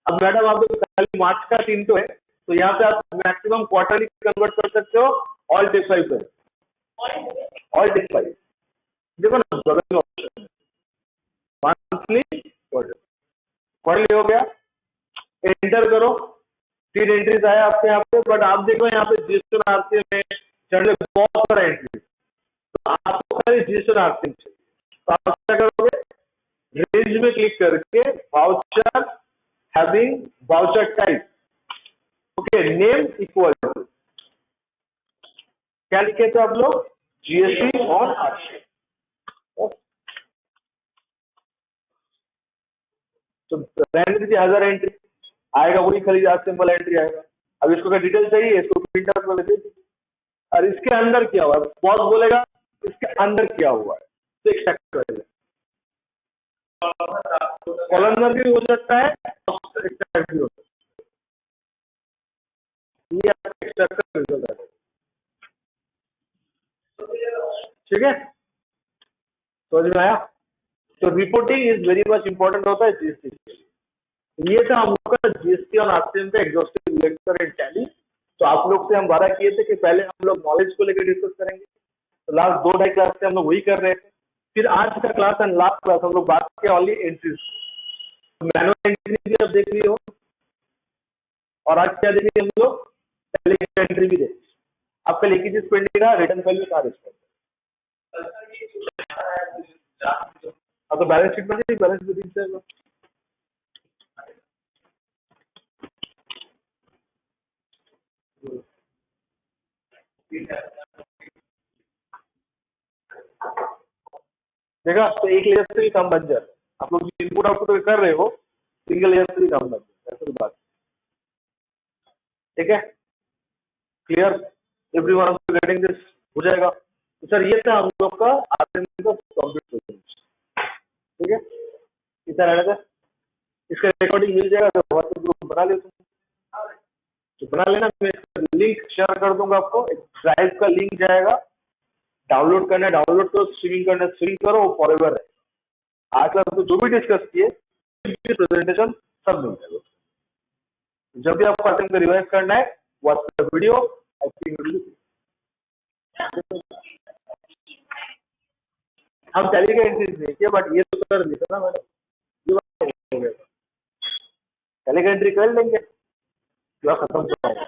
अब मैडम आप खाली मार्च का 3 तो है, तो यहाँ पे आप मैक्सिमम क्वार्टरली कन्वर्ट कर सकते हो, ऑल F5 पर, ऑल F5 देखो ना, बगल में ऑप्शन मंथली क्वार्टरली हो गया, एंटर करो, 3 एंट्रीज आया आपके यहाँ पे, बट आप देखो यहाँ पे जीएसटी आरसीएम में चढ़ने बहुत सारा एंट्री, तो आपको खाली जीएसटी आरसीएम चाहिए, तो आप क्या करोगे? रेंज में क्लिक करके voucher having voucher type, okay, name equal to, क्या लिखे थे आप लोग? जीएसटी और आरसीएम। तो रहने दीजिए, 1000 एंट्री आएगा, वही खाली आरसीएम वाला एंट्री आएगा। अब इसको क्या डिटेल चाहिए, इसको प्रिंट आउट कर दीजिए। और इसके अंदर क्या हुआ है, बॉस बोलेगा इसके अंदर क्या हुआ है, तो एक्सट्रैक्ट कर लें, कॉलमनर भी हो सकता है, एक्सट्रैक्ट भी हो सकता है, ये आपका एक्सट्रैक्ट का रिजल्ट है। ठीक है, समझ में आया? तो reporting is very much important होता है जीएसटी के लिए। ये था हम लोग का जीएसटी और आरसीएम का एग्जॉस्टिव लेक्चर इन टैली। तो आप लोग से हम वादा किए थे कि पहले हम लोग नॉलेज को लेकर डिस्कस करेंगे, तो लास्ट 2-2.5 क्लास से हम लोग वही कर रहे थे। फिर आज का क्लास एंड लास्ट क्लास हम लोग बात किया ओनली एंट्रीज, मैनुअल एंट्री भी आप देख रही हो, और आज क्या देखिए हम लोग टैली एंट्री भी देखिए। आप कल एक ही चीज पेंडिंग रहा, रिटर्न वैल्यू का रिस्पेक्ट। अब तो बैलेंस शीट में बैलेंस भी दिख जाएगा। देखा, तो एक लेयर से भी कम बन जाए। आप लोग इनपुट आउटपुट कर रहे हो, सिंगल लेयर से भी कम बन जाए, ऐसी बात। ठीक है, clear, everyone of you getting this? हो जाएगा। तो सर ये था हम लोग का आरसीएम का कंप्लीट सॉल्यूशन। ठीक है, इतना रहने का, इसका रिकॉर्डिंग मिल जाएगा, तो व्हाट्सएप ग्रुप बना ले तुम, तो बना लेना। मैं लिंक शेयर कर दूंगा आपको, एक ड्राइव का लिंक जाएगा, डाउनलोड करना है डाउनलोड करो, स्ट्रीमिंग करना है स्ट्रीम करो, फॉरएवर है। आज क्लास में जो भी डिस्कस किए प्रेजेंटेशन सब मिल जाएगा। जब भी आपको आर्टिकल रिवाइज करना है, व्हाट्सएप वीडियो हम टैली का एंट्रीज नहीं किया, बट ये तो कर दिया ना मैडम, ये बात हो गया, टैली का एंट्री कर लेंगे, क्लास खत्म हो जाएगा।